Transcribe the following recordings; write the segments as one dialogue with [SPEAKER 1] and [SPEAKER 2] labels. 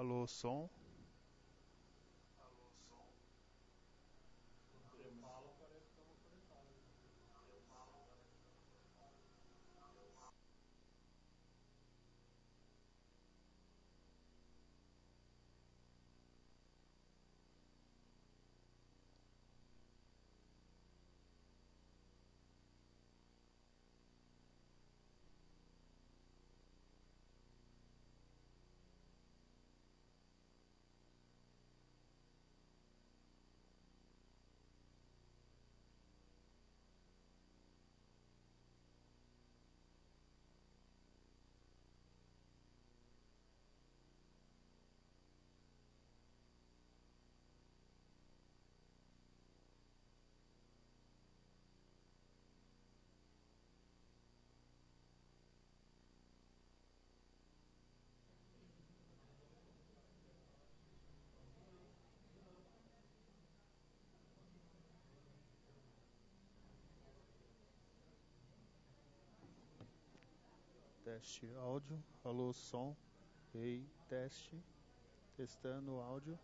[SPEAKER 1] Alô, som.
[SPEAKER 2] Você fala, parece que dá uma cortada.
[SPEAKER 1] Teste áudio. Alô, som. Ei, teste. Testando o áudio.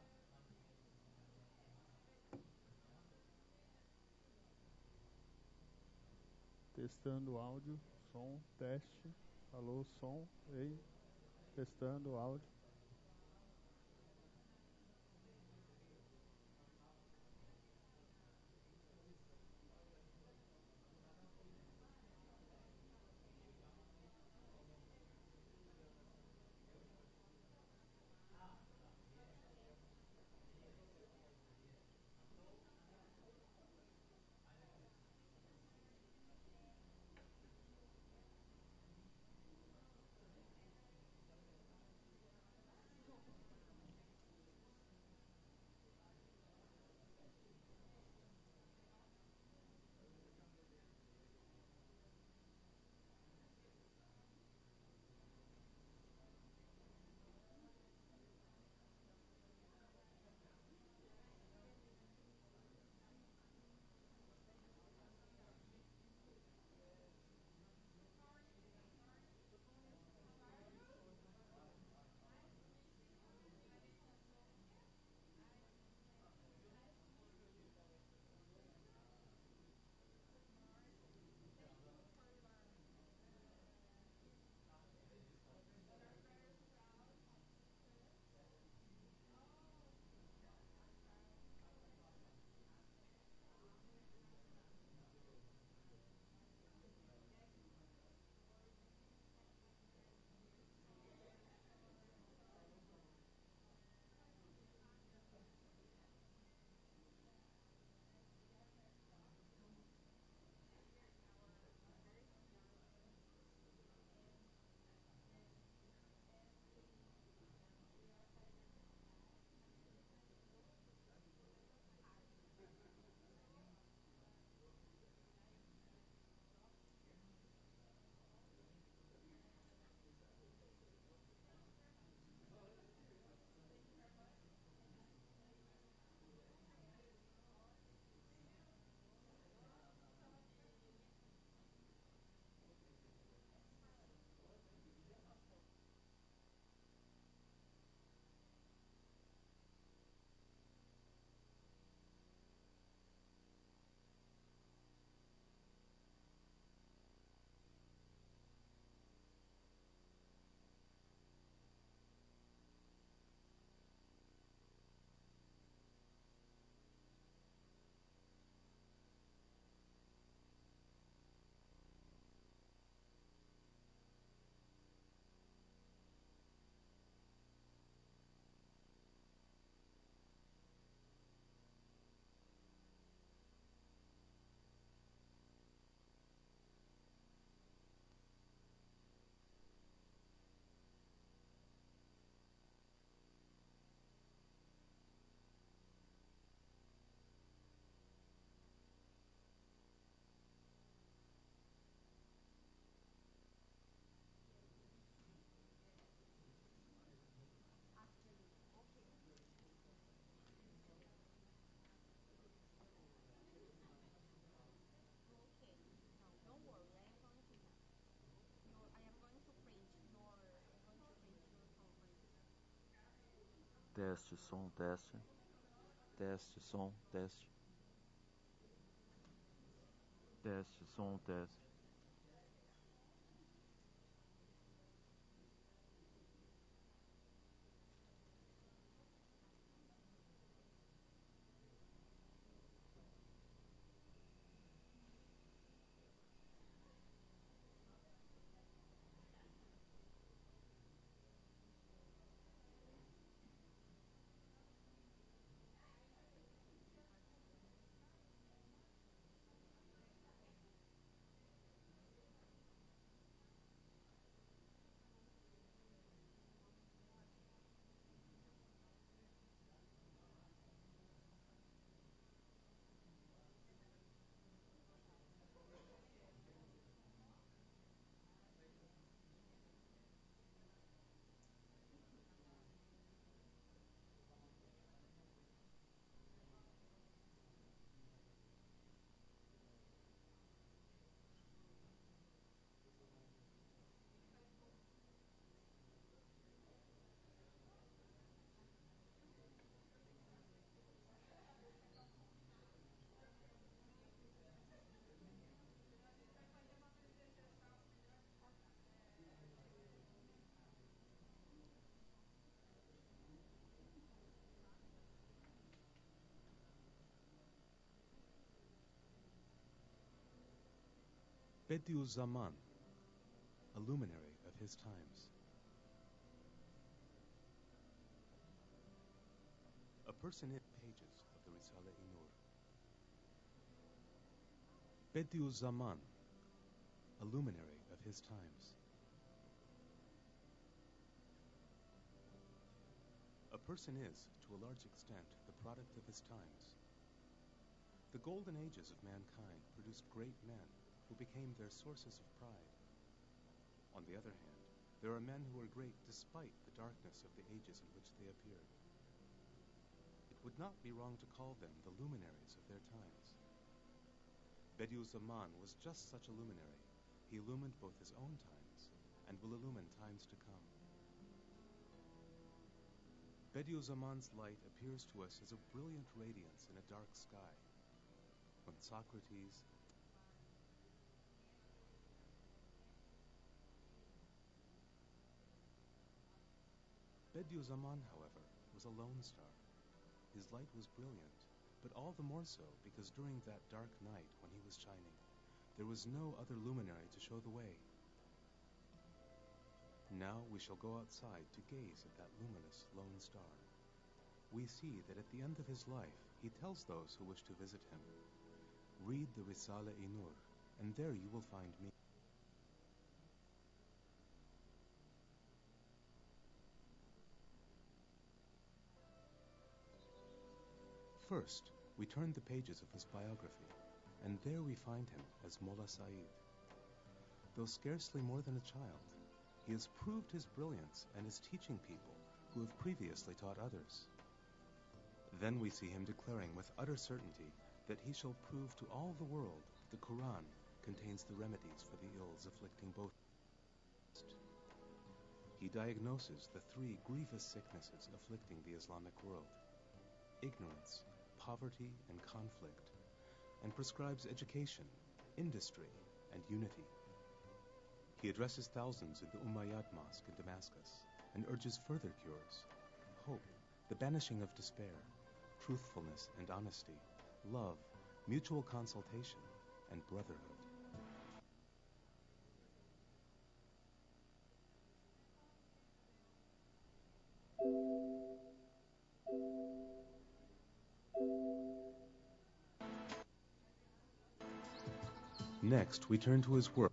[SPEAKER 1] Testando áudio. Som, teste. Alô, som. Ei, testando áudio.
[SPEAKER 3] Teste, som, teste. Teste, som, teste. Teste, som, teste.
[SPEAKER 4] Bediüzzaman, a luminary of his times. A person in pages of the Risale-i Nur. Bediüzzaman, a luminary of his times. A person is, to a large extent, the product of his times. The golden ages of mankind produced great men who became their sources of pride. On the other hand, there are men who are great despite the darkness of the ages in which they appeared. It would not be wrong to call them the luminaries of their times. Bediüzzaman was just such a luminary. He illumined both his own times and will illumine times to come. Bediüzzaman's light appears to us as a brilliant radiance in a dark sky. When Socrates Bediüzzaman, however, was a lone star. His light was brilliant, but all the more so because during that dark night when he was shining, there was no other luminary to show the way. Now we shall go outside to gaze at that luminous lone star. We see that at the end of his life, he tells those who wish to visit him, "Read the Risale-i Nur, and there you will find me." First, we turn the pages of his biography, and there we find him as Molla Said. Though scarcely more than a child, he has proved his brilliance and is teaching people who have previously taught others. Then we see him declaring with utter certainty that he shall prove to all the world that the Quran contains the remedies for the ills afflicting both. He diagnoses the three grievous sicknesses afflicting the Islamic world: ignorance, poverty, and conflict, and prescribes education, industry, and unity. He addresses thousands in the Umayyad Mosque in Damascus and urges further cures: hope, the banishing of despair, truthfulness and honesty, love, mutual consultation, and brotherhood. Next, we turn to his work.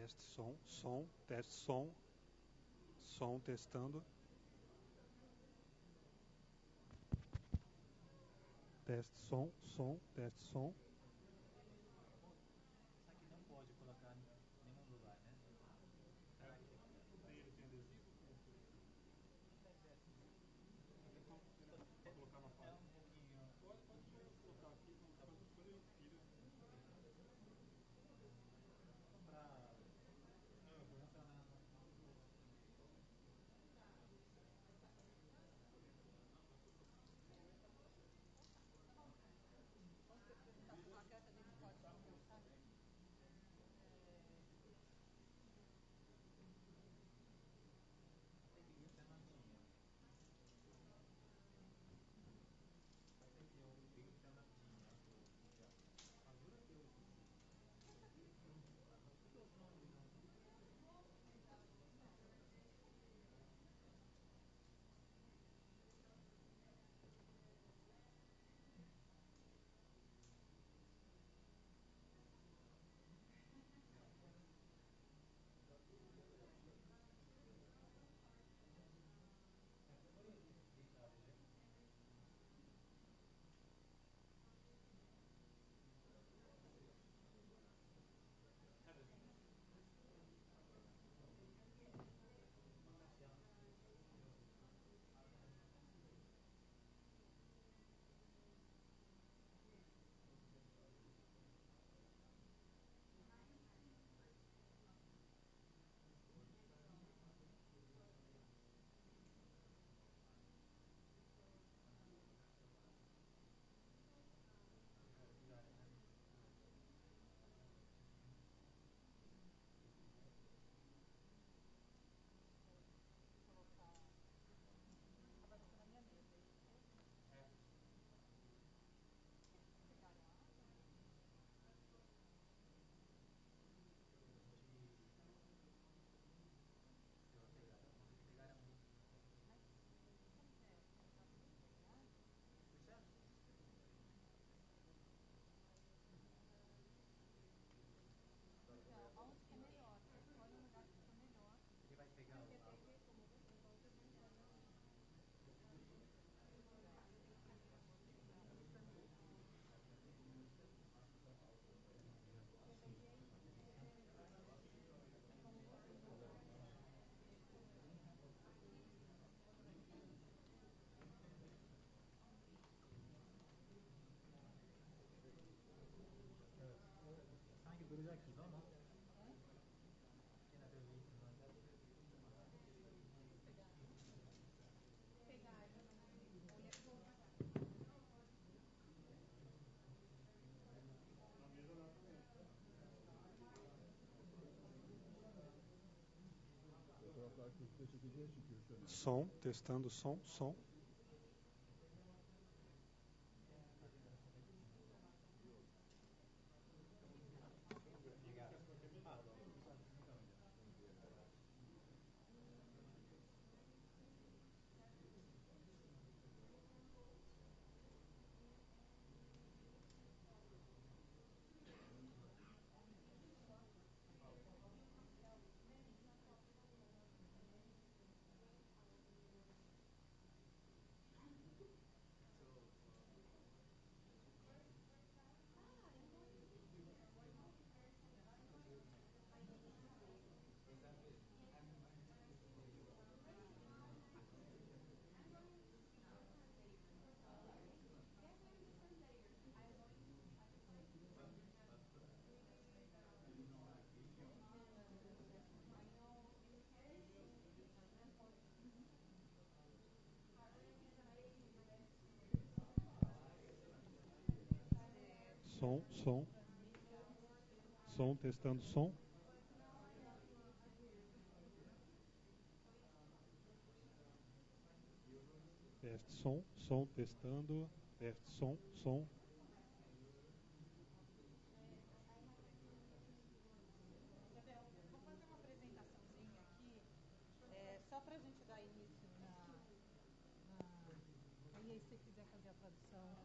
[SPEAKER 2] Teste, som, som, teste, som. Som, testando. Teste, som, som, teste, som.
[SPEAKER 5] Só que não pode colocar nenhum lugar, né?
[SPEAKER 2] O dele tem adesivo ou tem aqui? Aqui pra colocar na palha.
[SPEAKER 5] É um pouquinho.
[SPEAKER 2] Pode colocar aqui, quando ele tira.
[SPEAKER 5] Pra
[SPEAKER 2] Aham.
[SPEAKER 5] funcionar no. Você não tinha. Você não tinha. Ele vai pegar o. Sangue gruda aqui, vamos? Aqui na belíssima.
[SPEAKER 2] Na mesa dá também. Som, testando som, som. Som, som. Som, testando som. Teste som, som, testando. Teste som, som.
[SPEAKER 6] Vou fazer uma apresentaçãozinha aqui, só para a gente dar início aí se você quiser fazer a tradução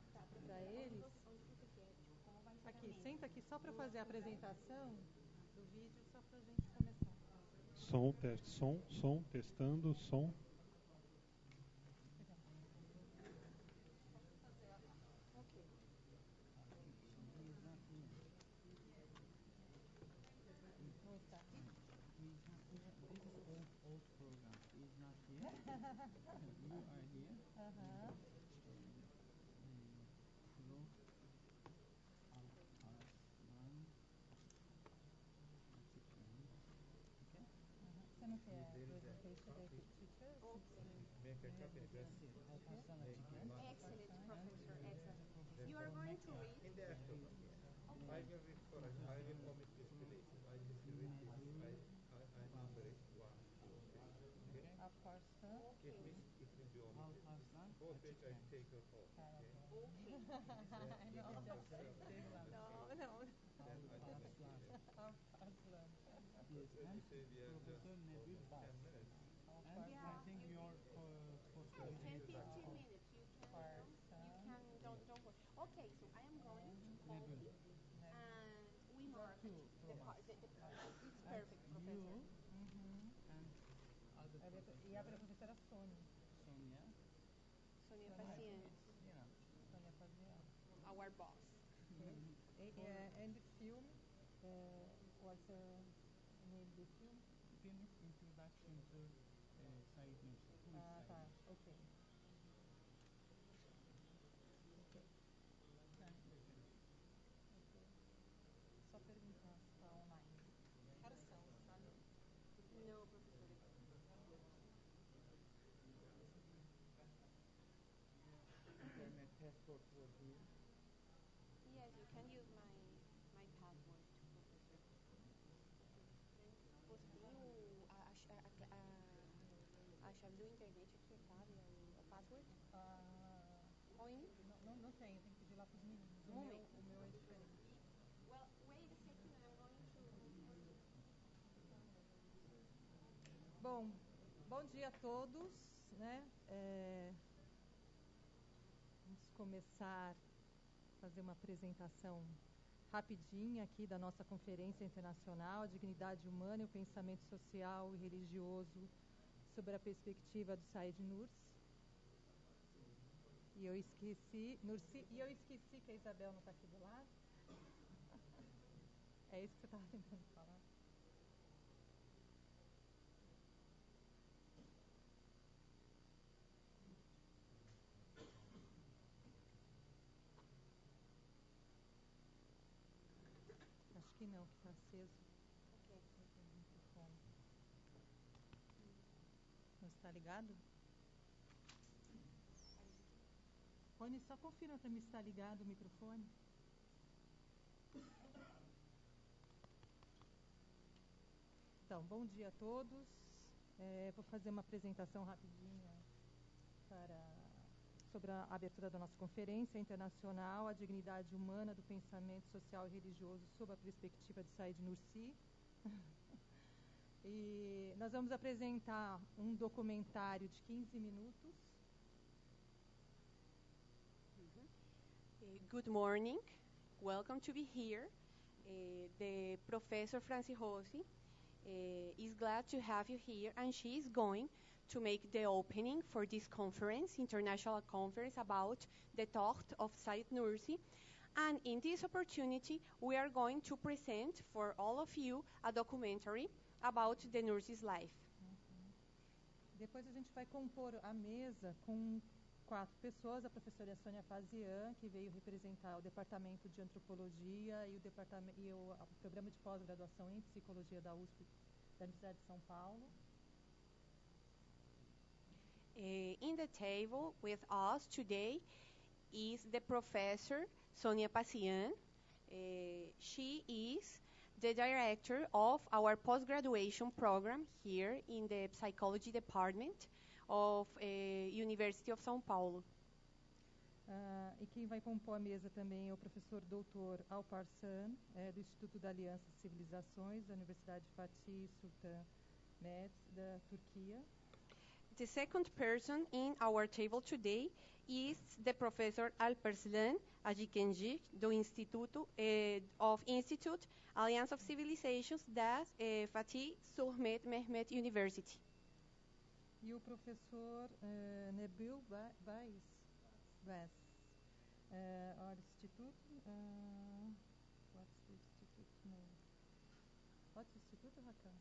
[SPEAKER 6] para eles.
[SPEAKER 7] Onde você quer? Tipo, como vai ser a
[SPEAKER 6] Aqui,
[SPEAKER 7] mesa?
[SPEAKER 6] senta aqui só para fazer a apresentação do vídeo só para a gente começar.
[SPEAKER 2] Som, teste, som, testando, som.
[SPEAKER 6] Ok. Vou estar.
[SPEAKER 5] This is old program. He's not here. You are here.
[SPEAKER 6] Aham.
[SPEAKER 5] Pro Arslan Açıkçam. Okay?
[SPEAKER 6] Você não quer presentation da teacher?
[SPEAKER 7] Make a copy just
[SPEAKER 5] Alparslan Açıkçam.
[SPEAKER 8] Excellent, Professor. Excellent. You are going to read?
[SPEAKER 7] in the afternoon, yes. I will read for us. I will omit this place. I just read this. I number it 1, 2, 3. Okay?
[SPEAKER 6] Alparslan.
[SPEAKER 7] It means it will be omitted.
[SPEAKER 5] Alparslan
[SPEAKER 7] Both page I
[SPEAKER 5] Açıkçam.
[SPEAKER 7] take it off. Okay?
[SPEAKER 8] Okay.
[SPEAKER 7] In number 7.
[SPEAKER 8] No, no.
[SPEAKER 7] Then I don't see
[SPEAKER 5] Alparslan.
[SPEAKER 7] it.
[SPEAKER 6] Alparslan.
[SPEAKER 5] Yes,
[SPEAKER 7] Let me
[SPEAKER 5] and
[SPEAKER 7] say we are just
[SPEAKER 5] Professor Nebil
[SPEAKER 7] almost
[SPEAKER 5] Bas.
[SPEAKER 7] 10 minutes.
[SPEAKER 5] And
[SPEAKER 8] Yeah.
[SPEAKER 5] I think you are supposed to
[SPEAKER 8] 10,
[SPEAKER 5] read
[SPEAKER 8] 15 minutes. You can, don't worry. Okay, so I am going to copy
[SPEAKER 5] Nebil.
[SPEAKER 8] and we mark
[SPEAKER 5] Two
[SPEAKER 8] the
[SPEAKER 5] from
[SPEAKER 8] part.
[SPEAKER 5] us.
[SPEAKER 8] It's
[SPEAKER 5] And
[SPEAKER 8] perfect, Professor.
[SPEAKER 5] you
[SPEAKER 6] Uhum.
[SPEAKER 5] and other
[SPEAKER 6] E a professora Sônia.
[SPEAKER 5] Sonia.
[SPEAKER 8] Sonia Paciente,
[SPEAKER 5] You know.
[SPEAKER 6] Sônia Fabiano.
[SPEAKER 8] our boss.
[SPEAKER 6] And the film, what's the name of the film?
[SPEAKER 5] Film is Introduction to Said Nursi. Who is Said
[SPEAKER 6] Tá,
[SPEAKER 5] Nursi?
[SPEAKER 6] ok. Ok. Só perguntar se está online. Que horas são, sabe?
[SPEAKER 8] No, Professor.
[SPEAKER 5] Internet passport for here.
[SPEAKER 8] Yes, you can use my password, Professor. Você tem a chave do internet aqui, sabe? O password? Oi?
[SPEAKER 6] Não tenho, tem que pedir lá para os meninos. O meu é diferente.
[SPEAKER 8] Well, wait a second, I'm going to look for you.
[SPEAKER 6] Bom dia a todos, né? Vamos começar a fazer uma apresentação rapidinha aqui da nossa Conferência Internacional, a Dignidade Humana e o Pensamento Social e Religioso sobre a perspectiva do Said Nursi. E eu esqueci que a Isabel não está aqui do lado. É isso que você estava tentando falar? Acho que não, que está aceso.
[SPEAKER 8] Ok.
[SPEAKER 6] O microfone. Não está ligado? Rony, só confirma para mim se está ligado o microfone. Então, bom dia a todos. Vou fazer uma apresentação rapidinha sobre a abertura da nossa Conferência Internacional, a Dignidade Humana do Pensamento Social e Religioso sob a perspectiva de Said Nursi. E nós vamos apresentar um documentário de 15 minutos.
[SPEAKER 8] Good morning. Welcome to be here. The Professor Franci Rossi is glad to have you here, and she is going to make the opening for this conference, international conference about the thought of Said Nursi. And in this opportunity, we are going to present for all of you a documentary about the Nursi's life.
[SPEAKER 6] Depois a gente vai compor a mesa com 4 pessoas, a professora Sônia Fazian, que veio representar o Departamento de Antropologia e o Programa de Pós-Graduação em Psicologia da USP, da Universidade de São Paulo.
[SPEAKER 8] In the table with us today is the Professor Sonia Pacian. She is the director of our post-graduation program here in the Psychology Department of University of São Paulo.
[SPEAKER 6] E quem vai compor a mesa também é o professor doutor Alparslan, do Instituto da Aliança de Civilizações, da Universidade Fatih Sultan Mehmet, da Turquia.
[SPEAKER 8] The second person in our table today is the Professor Alperslan Ajikenji do Institute Alliance of Civilizations da Fatih Surmet Mehmet University.
[SPEAKER 6] E o professor Nebil Vaz, our institute, what's the institute name? What's the institute, Raquel?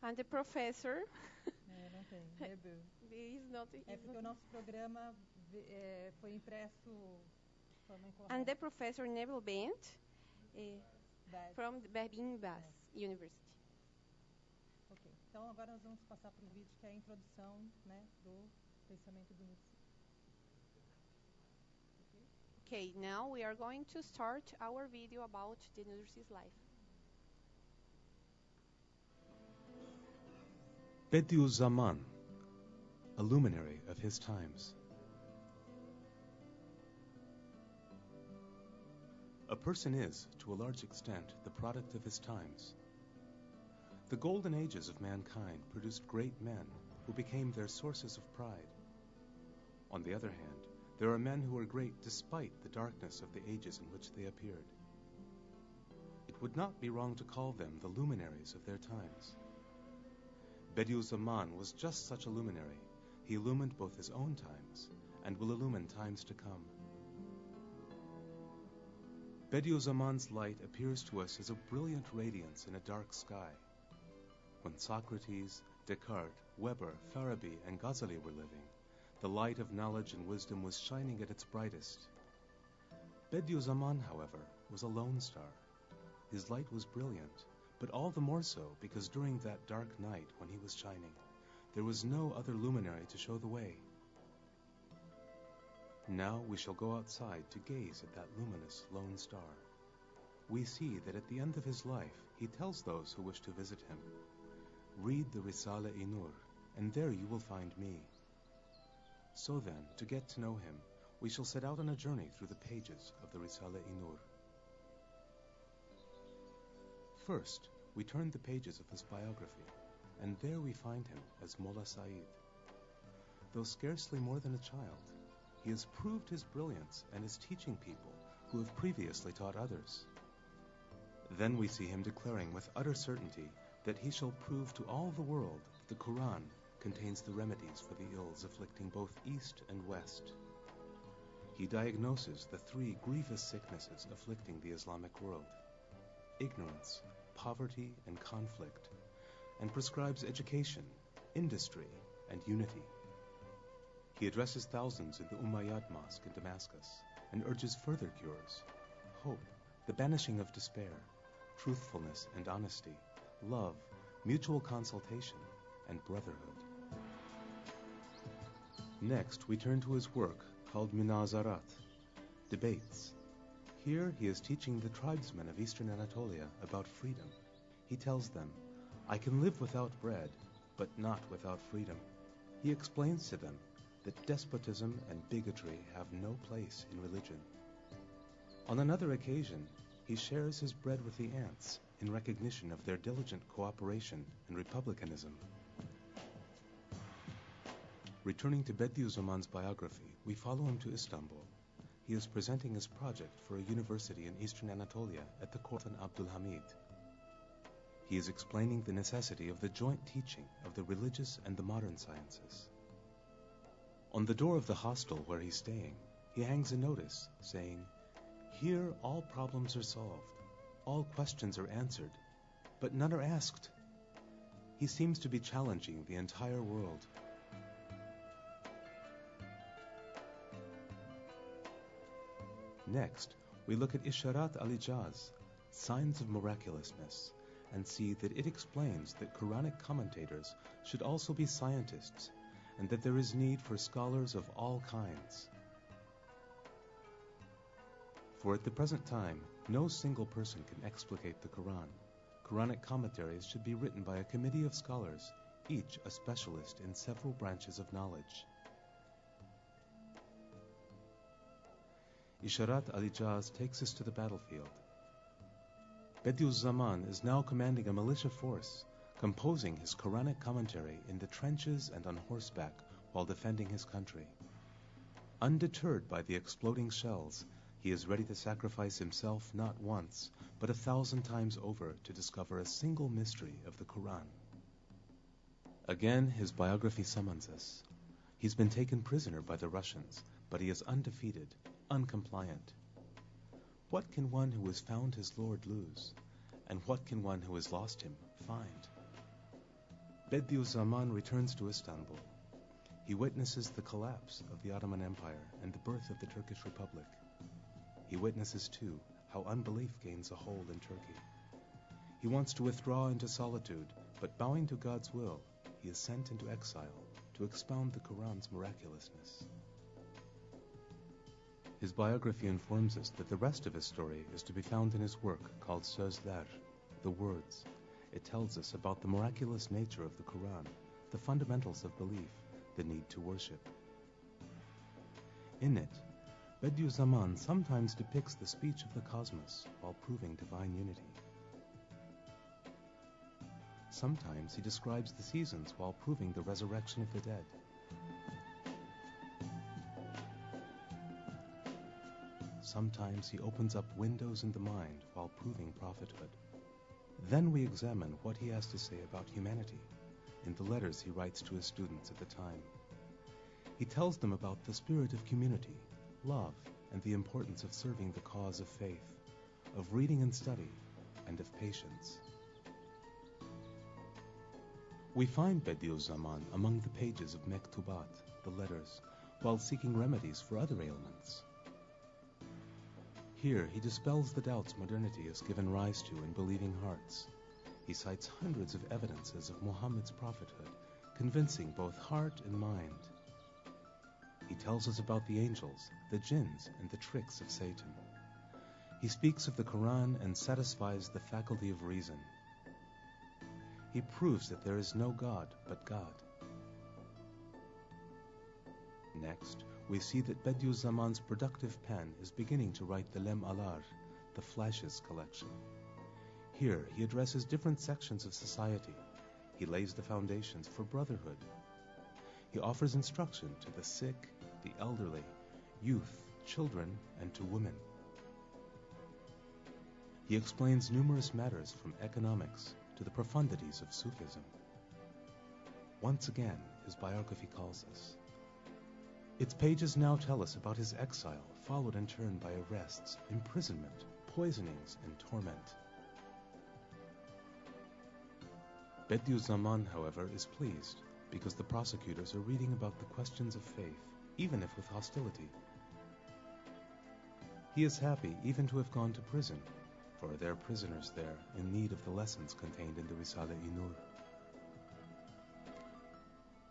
[SPEAKER 8] And the professor
[SPEAKER 6] Não tem, Nebil.
[SPEAKER 8] is not.
[SPEAKER 6] É porque o nosso programa foi impresso de forma incorreta.
[SPEAKER 8] And the professor Nebil Bent
[SPEAKER 6] Vaz.
[SPEAKER 8] from the Berbin-Bas University.
[SPEAKER 6] Ok, então agora nós vamos passar para o vídeo que é a introdução, né, do pensamento do Nursi.
[SPEAKER 8] Okay, now we are going to start our video about the Nursi's life.
[SPEAKER 4] Bediüzzaman, a luminary of his times. A person is, to a large extent, the product of his times. The golden ages of mankind produced great men who became their sources of pride. On the other hand, there are men who are great despite the darkness of the ages in which they appeared. It would not be wrong to call them the luminaries of their times. Bediüzzaman was just such a luminary. He illumined both his own times and will illumine times to come. Bediüzzaman's light appears to us as a brilliant radiance in a dark sky. When Socrates, Descartes, Weber, Farabi, and Ghazali were living, the light of knowledge and wisdom was shining at its brightest. Bediüzzaman, however, was a lone star. His light was brilliant, but all the more so because during that dark night when he was shining, there was no other luminary to show the way. Now we shall go outside to gaze at that luminous lone star. We see that at the end of his life, he tells those who wish to visit him, "Read the Risale-i Nur, and there you will find me." So then, to get to know him, we shall set out on a journey through the pages of the Risale-i Nur. First, we turn the pages of his biography, and there we find him as Molla Said. Though scarcely more than a child, he has proved his brilliance and is teaching people who have previously taught others. Then we see him declaring with utter certainty that he shall prove to all the world that the Quran contains the remedies for the ills afflicting both East and West. He diagnoses the three grievous sicknesses afflicting the Islamic world: ignorance, poverty, and conflict, and prescribes education, industry, and unity. He addresses thousands in the Umayyad Mosque in Damascus and urges further cures: hope, the banishing of despair, truthfulness and honesty, love, mutual consultation, and brotherhood. Next, we turn to his work called Munazarat, debates. Here he is teaching the tribesmen of eastern Anatolia about freedom. He tells them, "I can live without bread, but not without freedom." He explains to them that despotism and bigotry have no place in religion. On another occasion, he shares his bread with the ants in recognition of their diligent cooperation and republicanism. Returning to Bediüzzaman's biography, we follow him to Istanbul. He is presenting his project for a university in eastern Anatolia at the court of Abdul Hamid. He is explaining the necessity of the joint teaching of the religious and the modern sciences. On the door of the hostel where he's staying, he hangs a notice saying, "Here all problems are solved, all questions are answered, but none are asked." He seems to be challenging the entire world. Next, we look at Isharat al-Ijaz, Signs of Miraculousness, and see that it explains that Quranic commentators should also be scientists, and that there is need for scholars of all kinds. For at the present time, no single person can explicate the Quran. Quranic commentaries should be written by a committee of scholars, each a specialist in several branches of knowledge. Isharat al-Ijaz takes us to the battlefield. Bediüzzaman is now commanding a militia force, composing his Quranic commentary in the trenches and on horseback while defending his country. Undeterred by the exploding shells, he is ready to sacrifice himself not once, but 1,000 times over to discover a single mystery of the Quran. Again, his biography summons us. He's been taken prisoner by the Russians, but he is undefeated, uncompliant. What can one who has found his Lord lose? And what can one who has lost him find? Bediüzzaman returns to Istanbul. He witnesses the collapse of the Ottoman Empire and the birth of the Turkish Republic. He witnesses, too, how unbelief gains a hold in Turkey. He wants to withdraw into solitude, but bowing to God's will, he is sent into exile to expound the Quran's miraculousness. His biography informs us that the rest of his story is to be found in his work called Sözler, the Words. It tells us about the miraculous nature of the Quran, the fundamentals of belief, the need to worship. In it, Bediüzzaman sometimes depicts the speech of the cosmos while proving divine unity. Sometimes he describes the seasons while proving the resurrection of the dead. Sometimes he opens up windows in the mind while proving prophethood. Then we examine what he has to say about humanity in the letters he writes to his students at the time. He tells them about the spirit of community, love, and the importance of serving the cause of faith, of reading and study, and of patience. We find Bediüzzaman among the pages of Mektubat, the letters, while seeking remedies for other ailments. Here he dispels the doubts modernity has given rise to in believing hearts. He cites hundreds of evidences of Muhammad's prophethood, convincing both heart and mind. He tells us about the angels, the jinns, and the tricks of Satan. He speaks of the Quran and satisfies the faculty of reason. He proves that there is no God but God. Next, we see that Bediüzzaman's productive pen is beginning to write the Lem Alar, the Flashes collection. Here, he addresses different sections of society. He lays the foundations for brotherhood. He offers instruction to the sick, the elderly, youth, children, and to women. He explains numerous matters from economics to the profundities of Sufism. Once again, his biography calls us. Its pages now tell us about his exile, followed in turn by arrests, imprisonment, poisonings, and torment. Bediüzzaman, however, is pleased because the prosecutors are reading about the questions of faith, even if with hostility. He is happy even to have gone to prison, for there are prisoners there in need of the lessons contained in the Risale-i Nur.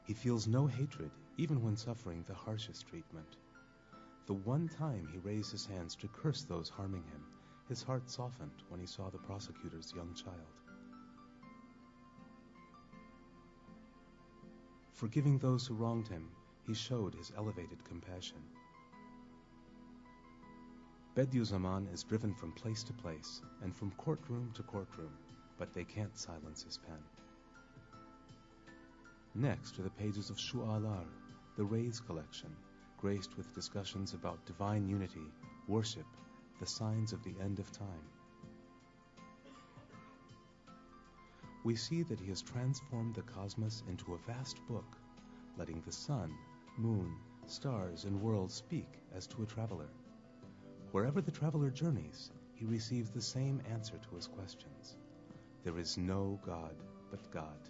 [SPEAKER 4] He feels no hatred even when suffering the harshest treatment. The one time he raised his hands to curse those harming him, his heart softened when he saw the prosecutor's young child. Forgiving those who wronged him, he showed his elevated compassion. Bediüzzaman is driven from place to place and from courtroom to courtroom, but they can't silence his pen. Next are the pages of Shu'alar, the Rays collection, graced with discussions about divine unity, worship, the signs of the end of time. We see that he has transformed the cosmos into a vast book, letting the sun, moon, stars, and worlds speak as to a traveler. Wherever the traveler journeys, he receives the same answer to his questions. There is no God but God.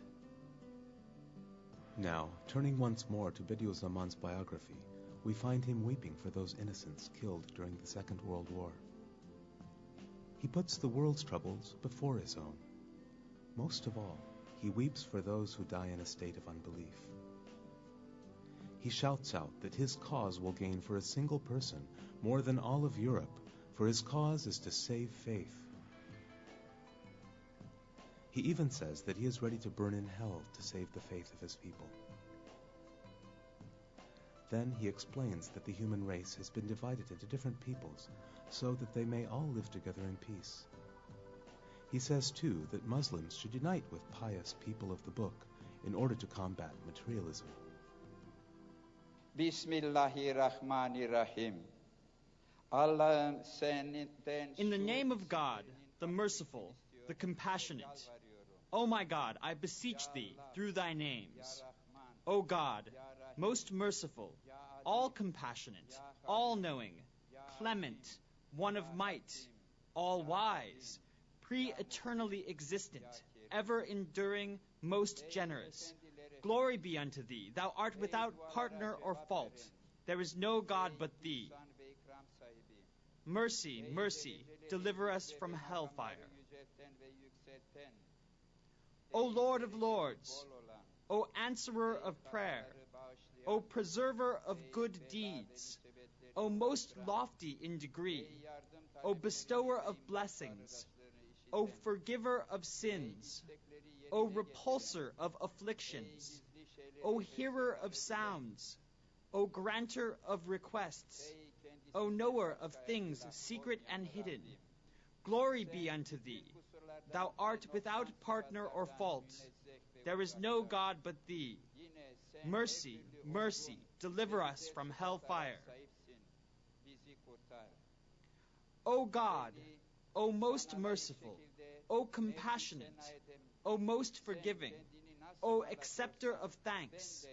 [SPEAKER 4] Now, turning once more to Bediüzzaman's biography, we find him weeping for those innocents killed during the Second World War. He puts the world's troubles before his own. Most of all, he weeps for those who die in a state of unbelief. He shouts out that his cause will gain for a single person more than all of Europe, for his cause is to save faith. He even says that he is ready to burn in hell to save the faith of his people. Then he explains that the human race has been divided into different peoples so that they may all live together in peace. He says, too, that Muslims should unite with pious people of the book in order to combat materialism.
[SPEAKER 9] Bismillahirrahmanirrahim.
[SPEAKER 10] In the name of God, the merciful, the compassionate. O my God, I beseech thee through thy names. O God, most merciful, all compassionate, all knowing, clement, one of might, all wise, pre-eternally existent, ever enduring, most generous. Glory be unto thee, thou art without partner or fault. There is no God but thee. Mercy, mercy, deliver us from hellfire. O Lord of lords, O answerer of prayer, O preserver of good deeds, O most lofty in degree, O bestower of blessings, O forgiver of sins, O repulsor of afflictions, O hearer of sounds, O granter of requests, O knower of things secret and hidden. Glory be unto thee. Thou art without partner or fault. There is no God but thee. Mercy, mercy, deliver us from hellfire. O God, O most merciful, O compassionate, O most forgiving, O acceptor of thanks,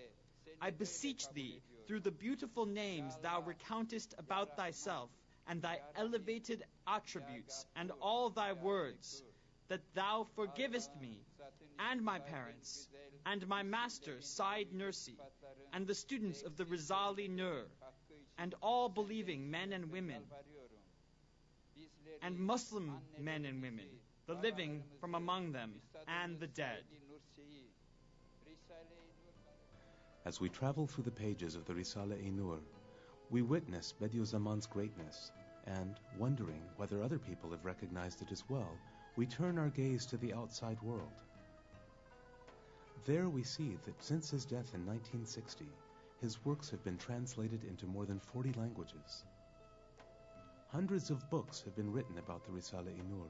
[SPEAKER 10] I beseech thee, through the beautiful names thou recountest about thyself, and thy elevated attributes, and all thy words, that thou forgivest me, and my parents, and my master Said Nursi, and the students of the Rizali Nur, and all believing men and women, and Muslim men and women, the living from among them, and the dead.
[SPEAKER 4] As we travel through the pages of the Risale-i Nur, we witness Bediüzzaman's greatness, and, wondering whether other people have recognized it as well, we turn our gaze to the outside world. There we see that since his death in 1960, his works have been translated into more than 40 languages. Hundreds of books have been written about the Risale-i Nur.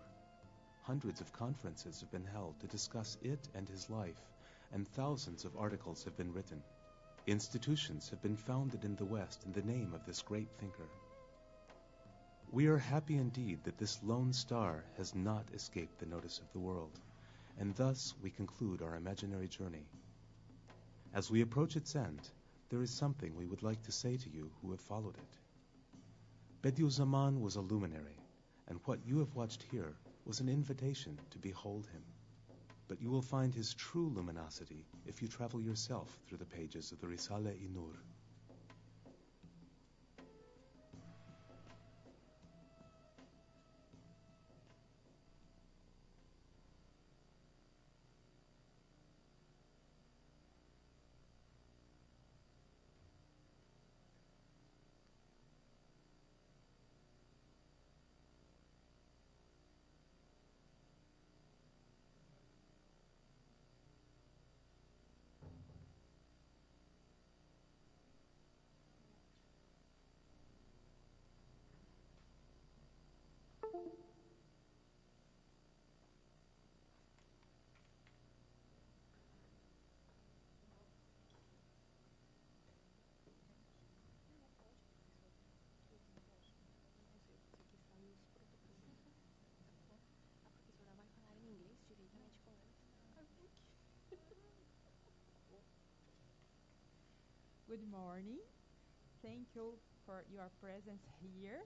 [SPEAKER 4] Hundreds of conferences have been held to discuss it and his life, and thousands of articles have been written. Institutions have been founded in the West in the name of this great thinker. We are happy indeed that this lone star has not escaped the notice of the world, and thus we conclude our imaginary journey. As we approach its end, there is something we would like to say to you who have followed it. Bediüzzaman was a luminary, and what you have watched here was an invitation to behold him. But you will find his true luminosity if you travel yourself through the pages of the Risale-i Nur.
[SPEAKER 5] Good morning. Thank you for your presence here.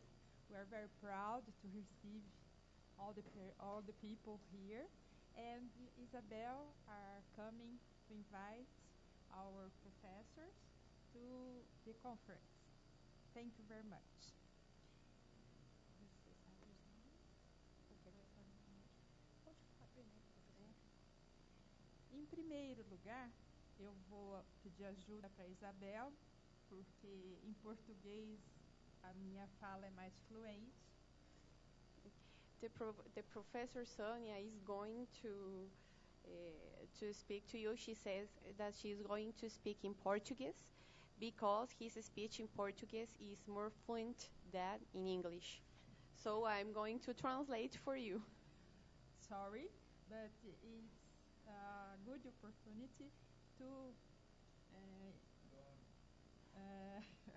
[SPEAKER 5] We are very proud to receive all the people here. And Isabel are coming to invite our professors to the conference. Thank you very much. Em primeiro lugar, eu vou pedir ajuda para a Isabel, porque em português a minha fala é mais fluente.
[SPEAKER 8] The professor Sonia is going to speak to you. She says that she is going to speak in Portuguese because his speech in Portuguese is more fluent than in English. So I'm going to translate for you.
[SPEAKER 5] sorry, but it's a good opportunity to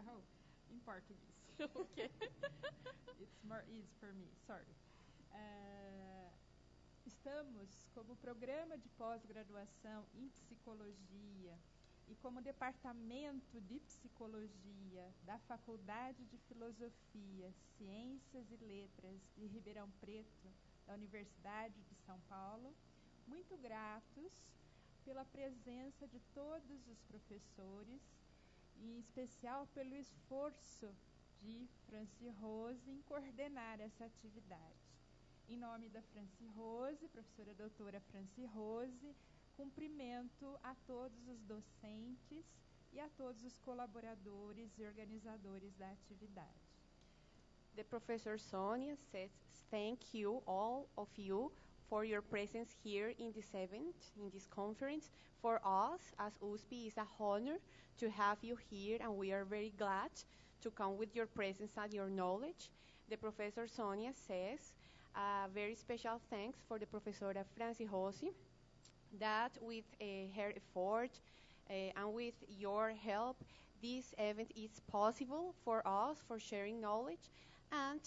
[SPEAKER 5] oh, in Portuguese.
[SPEAKER 8] Okay.
[SPEAKER 5] It's more easy for me, sorry. Estamos como programa de pós-graduação em psicologia e como departamento de psicologia da Faculdade de Filosofia, Ciências e Letras de Ribeirão Preto, da Universidade de São Paulo, muito gratos pela presença de todos os professores, em especial pelo esforço de Franci Rose em coordenar essa atividade. Em nome da Franci Rose, professora doutora Franci Rose, cumprimento a todos os docentes e a todos os colaboradores e organizadores da atividade.
[SPEAKER 8] The Professor Sonia says thank you, all of you, for your presence here in this event, in this conference. For us, as USP, it's a honor to have you here, and we are very glad to come with your presence and your knowledge. The Professor Sonia says very special thanks for the Professora Franci Rossi, that with her effort and with your help, this event is possible for us, for sharing knowledge, and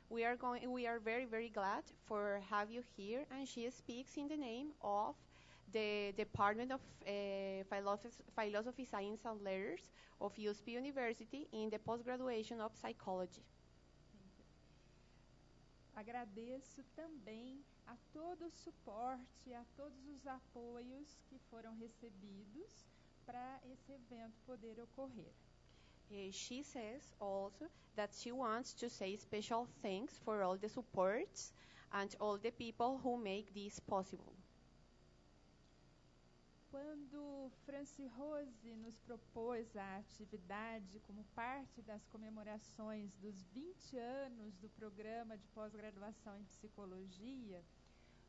[SPEAKER 8] we are very, very glad for have you here. And she speaks in the name of the Department of Philosophy, Science and Letters of USP University in the postgraduation of psychology.
[SPEAKER 5] Agradeço também a todo o suporte, a todos os apoios que foram recebidos para esse evento poder ocorrer.
[SPEAKER 8] She says also that she wants to say special thanks for all the supports and all the people who make this possible.
[SPEAKER 5] Quando Franci Rose nos propôs a atividade como parte das comemorações dos 20 anos do programa de pós-graduação em psicologia,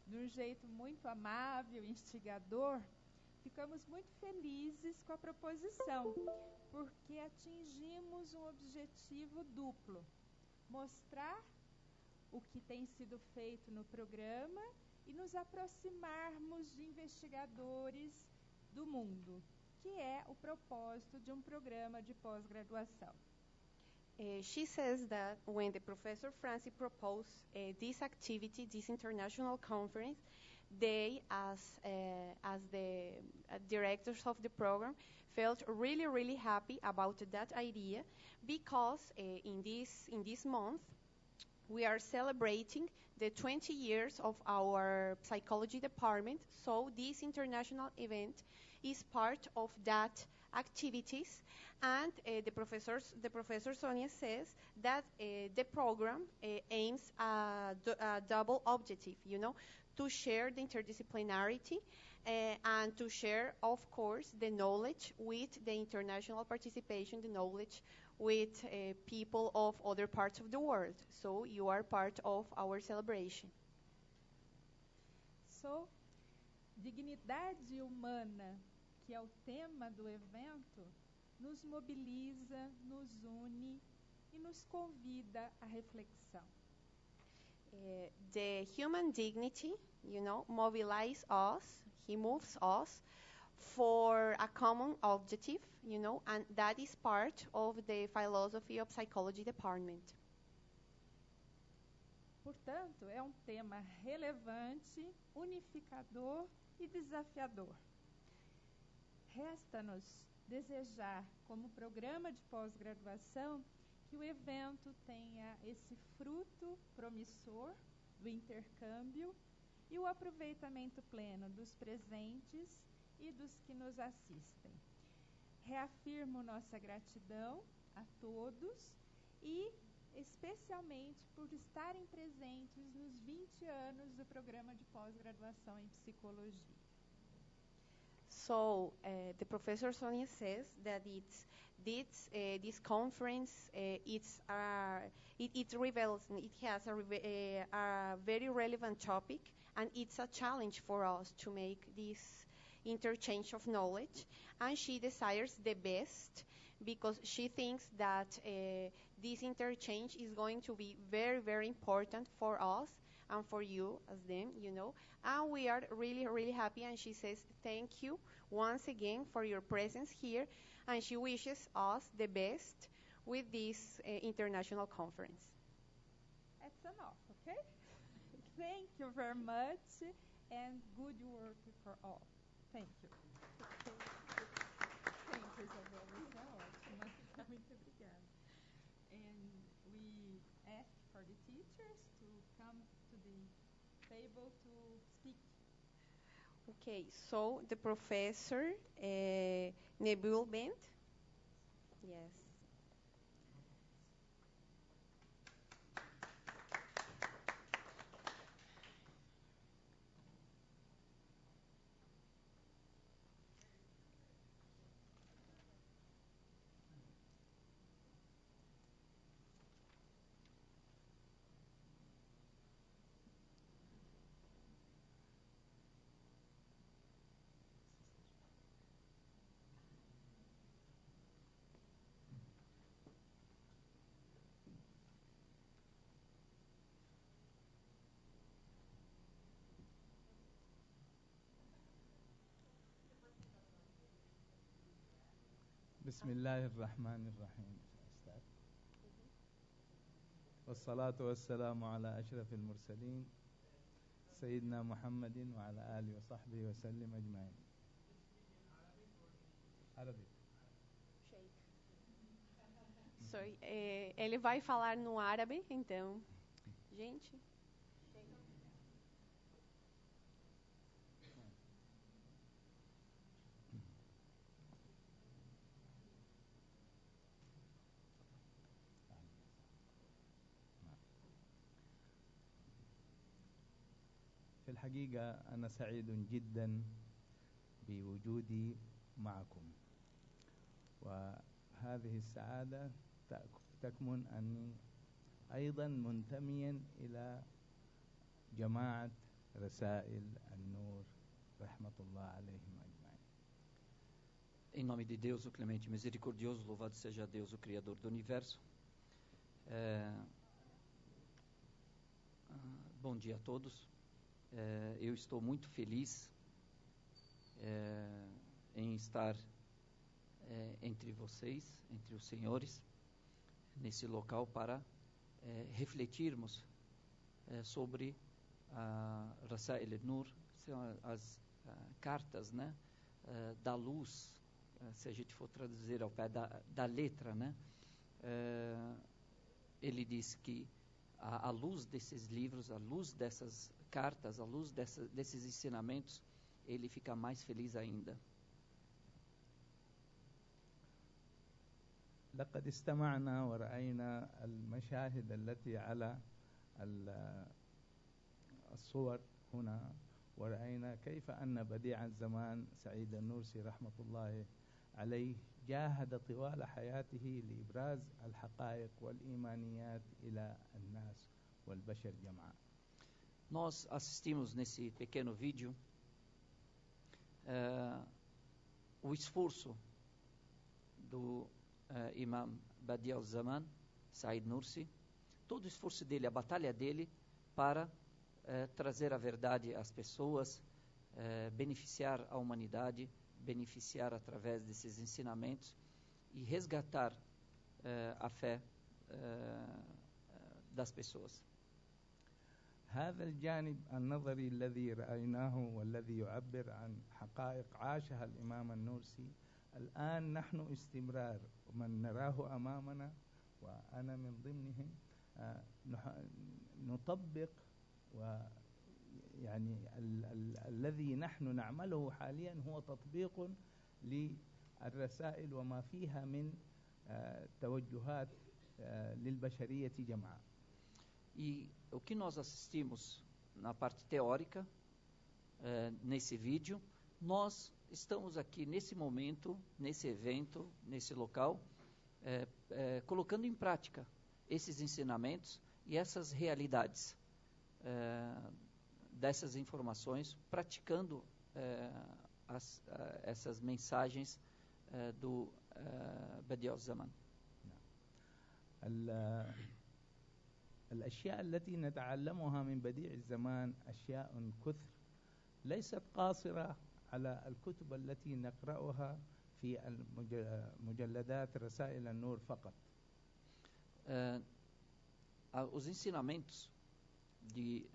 [SPEAKER 5] de um jeito muito amável e instigador, ficamos muito felizes com a proposição, porque atingimos um objetivo duplo: mostrar o que tem sido feito no programa e nos aproximarmos de investigadores do mundo, que é o propósito de um programa de pós-graduação.
[SPEAKER 8] She says that when the Professor Franci proposed this activity, this international conference, they, as the directors of the program, felt really, really happy about that idea, because in this month we are celebrating the 20 years of our psychology department. So this international event is part of that activities, and the professor Sonia says that the program aims a double objective, to share the interdisciplinarity and to share, of course, the knowledge with the international participation, the knowledge with people of other parts of the world. So you are part of our celebration.
[SPEAKER 5] So, dignidade humana, que é o tema do evento, nos mobiliza, nos une e nos convida à reflexão.
[SPEAKER 8] The human dignity, mobilize us, he moves us for a common objective, and that is part of the philosophy of psychology department.
[SPEAKER 5] Portanto, é um tema relevante, unificador e desafiador. Resta-nos desejar, como programa de pós-graduação, que o evento tenha esse fruto promissor do intercâmbio e o aproveitamento pleno dos presentes e dos que nos assistem. Reafirmo nossa gratidão a todos e especialmente por estarem presentes nos 20 anos do programa de pós-graduação em psicologia.
[SPEAKER 8] So the Professor Sonia says that this conference it has a very relevant topic, and it's a challenge for us to make this interchange of knowledge, and she desires the best because she thinks that this interchange is going to be very, very important for us and for you as them, you know. And we are really, really happy. And she says thank you once again for your presence here. And she wishes us the best with this international conference.
[SPEAKER 5] That's enough, okay? Thank you very much, and good work for all. Thank you. Thank you, Isabel. Isso é ótimo. Muito obrigada. And we ask for the teachers to come to the table to speak.
[SPEAKER 8] Okay, so the professor, Nebul Bent. Yes.
[SPEAKER 9] بسم الله الرحمن الرحيم والصلاة والسلام على أشرف المرسلين سيدنا محمد وعلى آله وصحبه وسلم أجمعين. عربي.
[SPEAKER 8] Sorry, ele vai falar no árabe, então, gente.
[SPEAKER 9] في الحقيقة أنا سعيد جدا بوجودي معكم، وهذه السعادة تكمن أني أيضا منتميا إلى جماعة رسائل النور رحمة الله عليهم أجمعين.
[SPEAKER 3] Em nome de Deus, o clemente e misericordioso, louvado seja Deus, o Criador do Universo. Bom dia a todos. Eu estou muito feliz em estar entre vocês, entre os senhores, nesse local para refletirmos sobre a Rasail al-Nur, são as cartas, né, da luz, se a gente for traduzir ao pé da letra, né? Ele diz que a luz desses livros, a luz dessas cartas, a luz desses ensinamentos, ele fica mais feliz ainda.
[SPEAKER 9] لقد استمعنا ورأينا المشاهد التي على الصور هنا، ورأينا كيف أن بديع الزمان سعيد النورسي رحمة الله عليه جاهد طوال حياته لإبراز الحقائق والإيمانيات إلى الناس والبشر جمعاء.
[SPEAKER 3] Nós assistimos nesse pequeno vídeo o esforço do Imam Badi al-Zaman, Said Nursi, todo o esforço dele, a batalha dele para trazer a verdade às pessoas, beneficiar a humanidade, beneficiar através desses ensinamentos e resgatar a fé das pessoas.
[SPEAKER 9] هذا الجانب النظري الذي رأيناه والذي يعبر عن حقائق عاشها الإمام النورسي، الآن نحن استمرار من نراه أمامنا وأنا من ضمنهم نطبق، ويعني الذي نحن نعمله حاليا هو تطبيق للرسائل وما فيها من توجهات للبشرية جمعاء.
[SPEAKER 3] E o que nós assistimos na parte teórica, nesse vídeo, nós estamos aqui nesse momento, nesse evento, nesse local, colocando em prática esses ensinamentos e essas realidades, dessas informações, praticando essas mensagens do Badi al-Zaman.
[SPEAKER 9] الأشياء التي نتعلمها من بديع الزمان أشياء كثر ليست قاصرة على الكتب التي نقرأها في مجلدات رسائل النور فقط.
[SPEAKER 3] Os ensinamentos de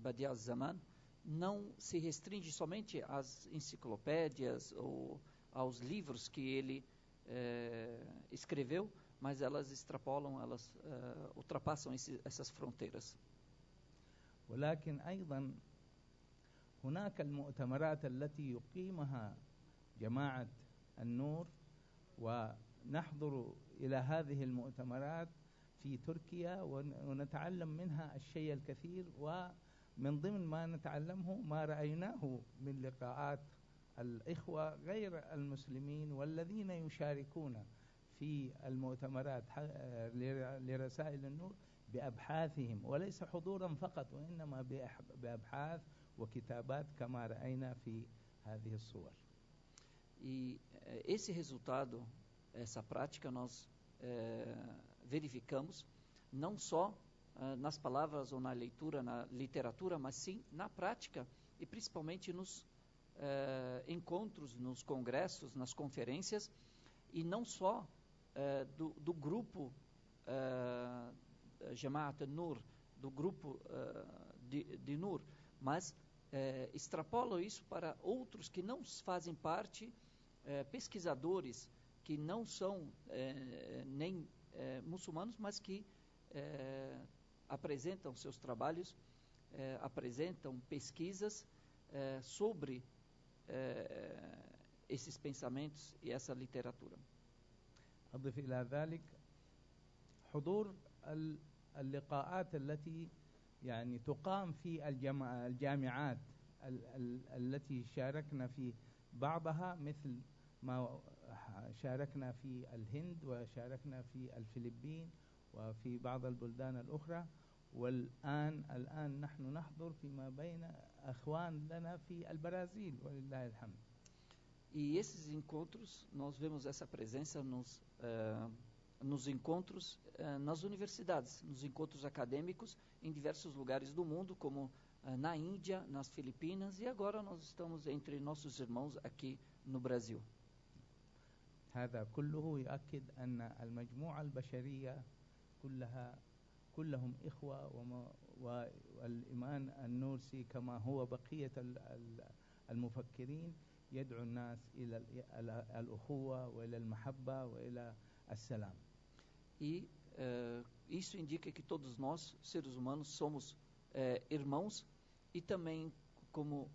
[SPEAKER 3] Badi' zaman não se restringe somente às enciclopédias ou aos livros que ele escreveu, mas elas extrapolam, elas ultrapassam essas fronteiras.
[SPEAKER 9] ولكن أيضا هناك المؤتمرات التي يقيمها جماعة النور ونحضر إلى هذه المؤتمرات في تركيا ونتعلم منها الشيء الكثير، ومن ضمن ما نتعلمه ما رأيناه من لقاءات الإخوة غير المسلمين والذين يشاركون في المؤتمرات لرسائل النور بأبحاثهم، وليس حضورا فقط وإنما بأبحاث وكتابات كما رأينا في هذه الصور.
[SPEAKER 3] E esse resultado, essa prática nós verificamos não só nas palavras ou na leitura, na literatura, mas sim na prática e principalmente nos encontros, nos congressos, nas conferências, e não só do grupo Jama'at Nur, do grupo de Nur, mas extrapolam isso para outros que não fazem parte, pesquisadores que não são nem muçulmanos, mas que apresentam seus trabalhos, apresentam pesquisas sobre esses pensamentos e essa literatura.
[SPEAKER 9] أضف إلى ذلك حضور اللقاءات التي يعني تقام في الجامعات التي شاركنا في بعضها، مثل ما شاركنا في الهند وشاركنا في الفلبين وفي بعض البلدان الأخرى، والآن نحن نحضر فيما بين أخوان لنا في البرازيل ولله الحمد.
[SPEAKER 3] E esses encontros, nós vemos essa presença nos encontros nas universidades, nos encontros acadêmicos em diversos lugares do mundo, como na Índia, nas Filipinas, e agora nós estamos entre nossos irmãos aqui no Brasil.
[SPEAKER 9] هذا كله يؤكد أن المجموعة البشرية كلهم إخوة، والإيمان النورسي كما هو بقية المفكرين يدعو الناس إلى الأخوة وإلى المحبة وإلى السلام.
[SPEAKER 3] E isso indica que todos nós, seres humanos, somos irmãos, e também como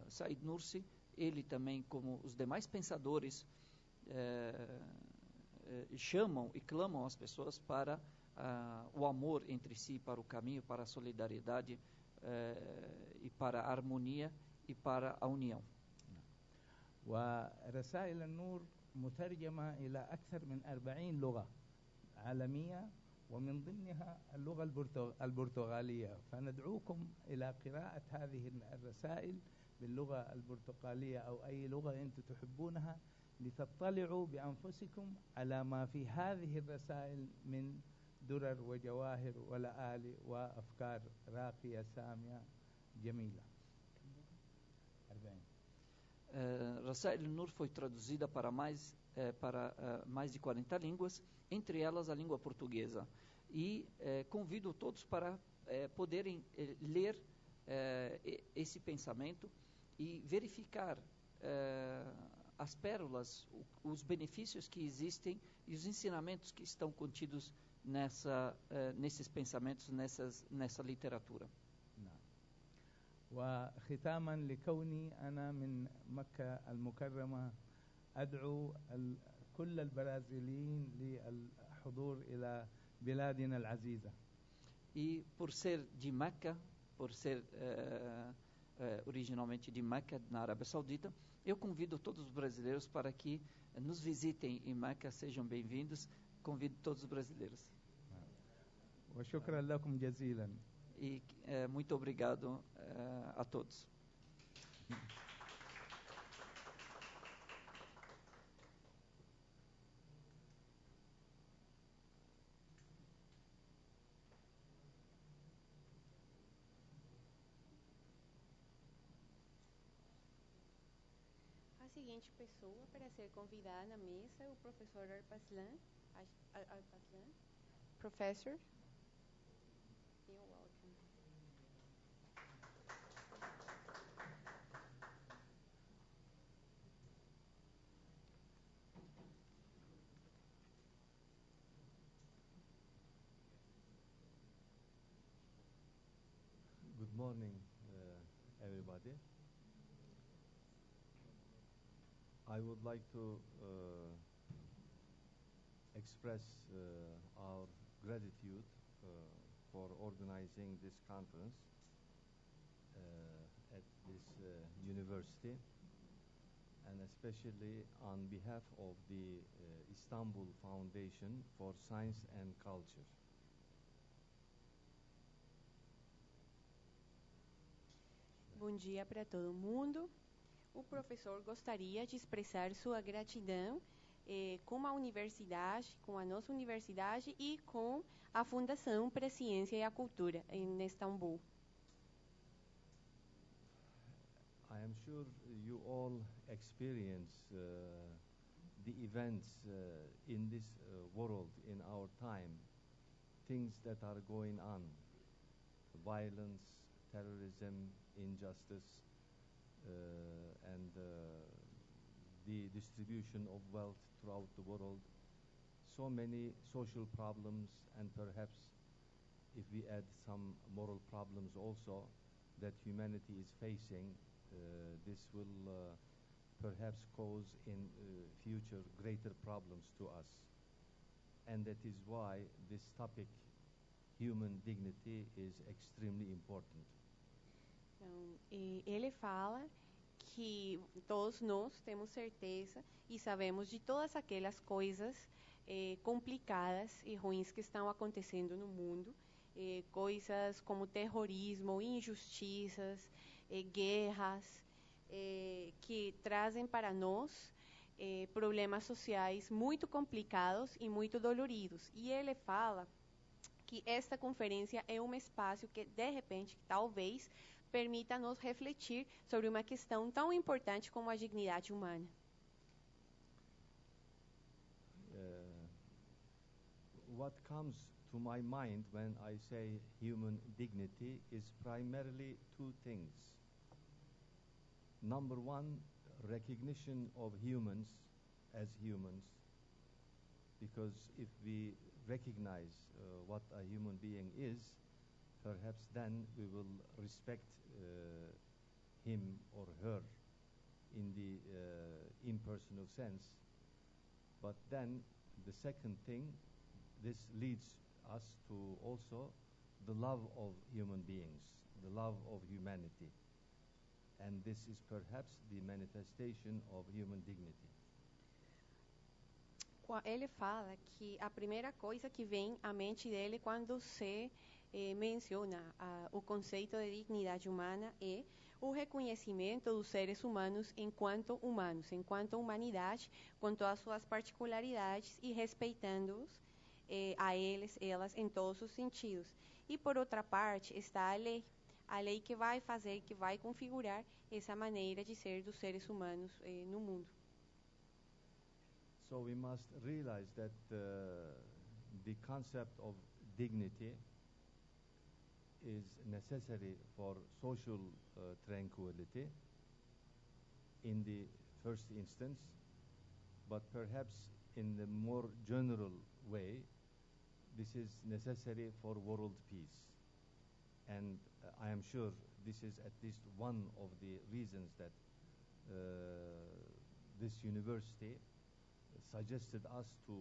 [SPEAKER 3] Said Nursi, ele também como os demais pensadores chamam e clamam as pessoas para o amor entre si, para o caminho, para a solidariedade e para a harmonia e para a união.
[SPEAKER 9] ورسائل النور مترجمة إلى أكثر من 40 لغة عالمية، ومن ضمنها اللغة البرتغالية، فندعوكم إلى قراءة هذه الرسائل باللغة البرتغالية أو أي لغة أنتم تحبونها، لتطلعوا بأنفسكم على ما في هذه الرسائل من درر وجواهر ولآلئ وأفكار راقية سامية جميلة.
[SPEAKER 3] Rasail Nur foi traduzida para mais de 40 línguas, entre elas a língua portuguesa. E convido todos para poderem ler esse pensamento e verificar as pérolas, os benefícios que existem e os ensinamentos que estão contidos nesses pensamentos, nessa literatura.
[SPEAKER 9] وختاما لكوني أنا من مكة المكرمة أدعو كل البرازيليين للحضور إلى بلادنا العزيزة.
[SPEAKER 3] E por ser de Meca, por ser originalmente de Meca, na Arábia Saudita, eu convido todos os brasileiros para que nos visitem em Meca, sejam bem-vindos. Convido todos os brasileiros.
[SPEAKER 9] وشكرا لكم جزيلا.
[SPEAKER 3] E muito obrigado a todos.
[SPEAKER 8] seguinte pessoa para ser convidada na mesa, o professor Arpaslan. Arpaslan. Professor, you're welcome.
[SPEAKER 11] Good morning, everybody. I would like to express our gratitude for organizing this conference at this university, and especially on behalf of the Istanbul Foundation for Science and Culture.
[SPEAKER 8] Bom dia para todo mundo. O professor gostaria de expressar sua gratidão com a universidade, com a nossa universidade e com a Fundação para a Ciência e a Cultura em Istambul.
[SPEAKER 11] I am sure you all experience the events in this world, in our time, things that are going on, violence, terrorism, injustice, and the distribution of wealth throughout the world, so many social problems, and perhaps if we add some moral problems also that humanity is facing, this will perhaps cause in future greater problems to us. And that is why this topic, human dignity, is extremely important.
[SPEAKER 8] Então, ele fala que todos nós temos certeza e sabemos de todas aquelas coisas complicadas e ruins que estão acontecendo no mundo, coisas como terrorismo, injustiças, guerras, que trazem para nós problemas sociais muito complicados e muito doloridos. E ele fala que esta conferência é um espaço que, de repente, talvez, permita-nos refletir sobre uma questão tão importante como a dignidade humana.
[SPEAKER 11] What comes to my mind when I say human dignity is primarily two things. Number one, recognition of humans as humans, because if we recognize what a human being is, perhaps then we will respect him or her in the impersonal sense. But then the second thing, this leads us to also the love of human beings, the love of humanity. And this is perhaps the manifestation of human dignity.
[SPEAKER 8] Ele fala que a primeira coisa que vem à mente dele quando se menciona o conceito de dignidade humana é o reconhecimento dos seres humanos, enquanto humanidade, com todas as suas particularidades e respeitando-os a elas em todos os sentidos. E por outra parte está a lei que vai fazer, que vai configurar essa maneira de ser dos seres humanos no mundo.
[SPEAKER 11] So we must realize that the concept of dignity is necessary for social tranquility in the first instance, but perhaps in the more general way, this is necessary for world peace. And I am sure this is at least one of the reasons that this university suggested us to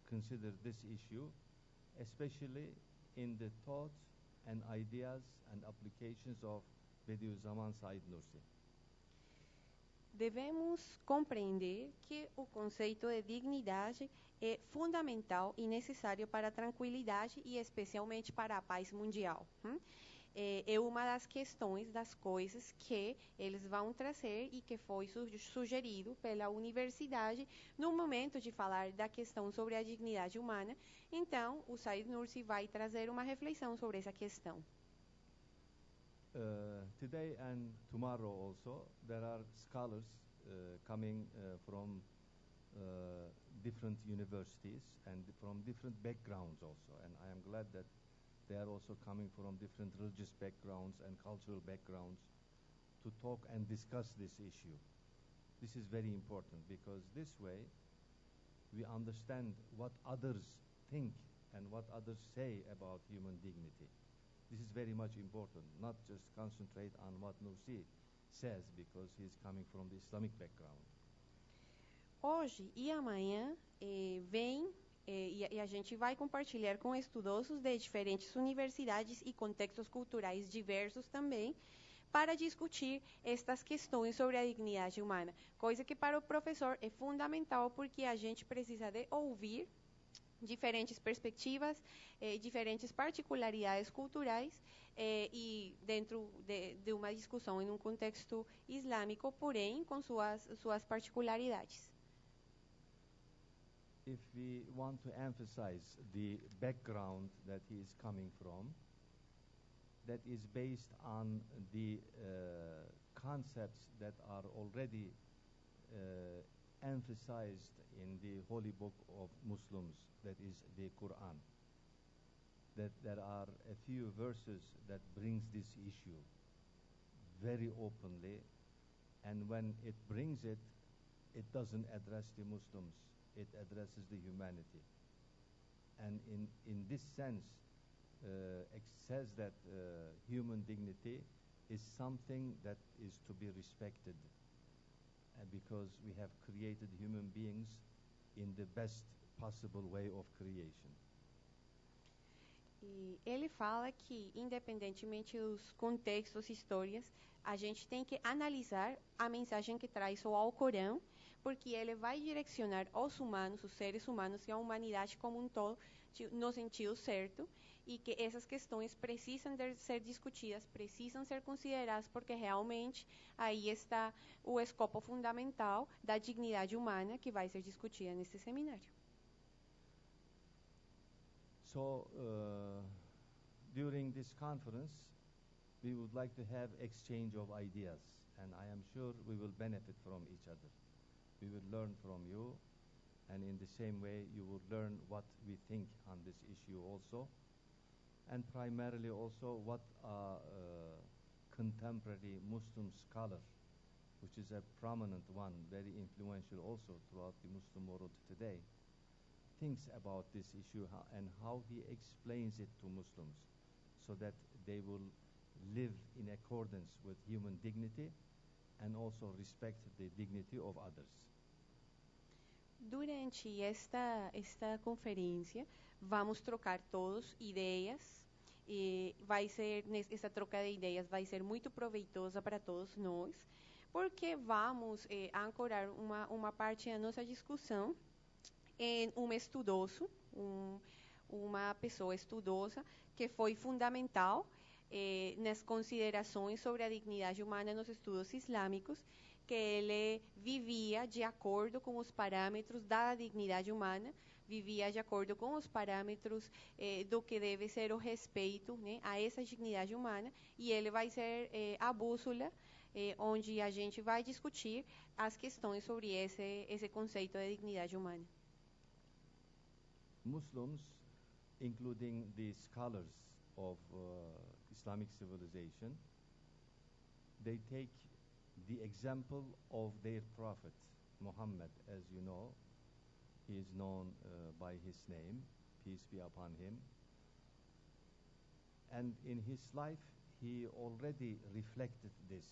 [SPEAKER 11] consider this issue, especially in the thoughts and ideas and applications of Bediüzzaman Said Nursi.
[SPEAKER 8] Devemos compreender que o conceito de dignidade é fundamental e necessário para a tranquilidade e especialmente para a paz mundial. É uma das questões, das coisas que eles vão trazer e que foi sugerido pela universidade no momento de falar da questão sobre a dignidade humana. Então, o Said Nursi vai trazer uma reflexão sobre essa questão.
[SPEAKER 11] Today and tomorrow also, there are scholars coming from different universities and from different backgrounds also. And I am glad that they are also coming from different religious backgrounds and cultural backgrounds to talk and discuss this issue. This is very important because this way we understand what others think and what others say about human dignity. This is very much important, not just concentrate on what Nursi says because he's coming from the Islamic background.
[SPEAKER 8] Hoje e amanhã e a gente vai compartilhar com estudosos de diferentes universidades e contextos culturais diversos também para discutir estas questões sobre a dignidade humana, coisa que para o professor é fundamental porque a gente precisa de ouvir diferentes perspectivas, diferentes particularidades culturais e dentro de uma discussão em um contexto islâmico, porém com suas particularidades.
[SPEAKER 11] If we want to emphasize the background that he is coming from, that is based on the concepts that are already emphasized in the holy book of Muslims, that is the Quran. That there are a few verses that brings this issue very openly, and when it brings it, it doesn't address the Muslims, it addresses the humanity. And in this sense, it says that human dignity is something that is to be respected because we have created human beings in the best possible way of creation.
[SPEAKER 8] E ele fala que, independentemente dos contextos e histórias, a gente tem que analisar a mensagem que traz o Alcorão, porque ele vai direcionar os humanos, os seres humanos e a humanidade como um todo no sentido certo, e que essas questões precisam de ser discutidas, precisam ser consideradas, porque realmente aí está o escopo fundamental da dignidade humana que vai ser discutida nesse seminário.
[SPEAKER 11] So, during this conference, we would like to have exchange of ideas, and I am sure we will benefit from each other. We will learn from you, and in the same way, you will learn what we think on this issue also, and primarily also what a contemporary Muslim scholar, which is a prominent one, very influential also throughout the Muslim world today, thinks about this issue and how he explains it to Muslims so that they will live in accordance with human dignity and also respect the dignity of others.
[SPEAKER 8] Durante esta conferência, vamos trocar todos ideias. E essa troca de ideias vai ser muito proveitosa para todos nós, porque vamos ancorar uma parte da nossa discussão em um estudoso, uma pessoa estudosa que foi fundamental nas considerações sobre a dignidade humana nos estudos islâmicos, que ele vivia de acordo com os parâmetros da dignidade humana, vivia de acordo com os parâmetros do que deve ser o respeito, né, a essa dignidade humana, e ele vai ser a bússola onde a gente vai discutir as questões sobre esse conceito de dignidade humana.
[SPEAKER 11] Muslims, including the scholars of Islamic civilization, they take the example of their prophet, Muhammad. As you know, he is known by his name, peace be upon him. And in his life, he already reflected this.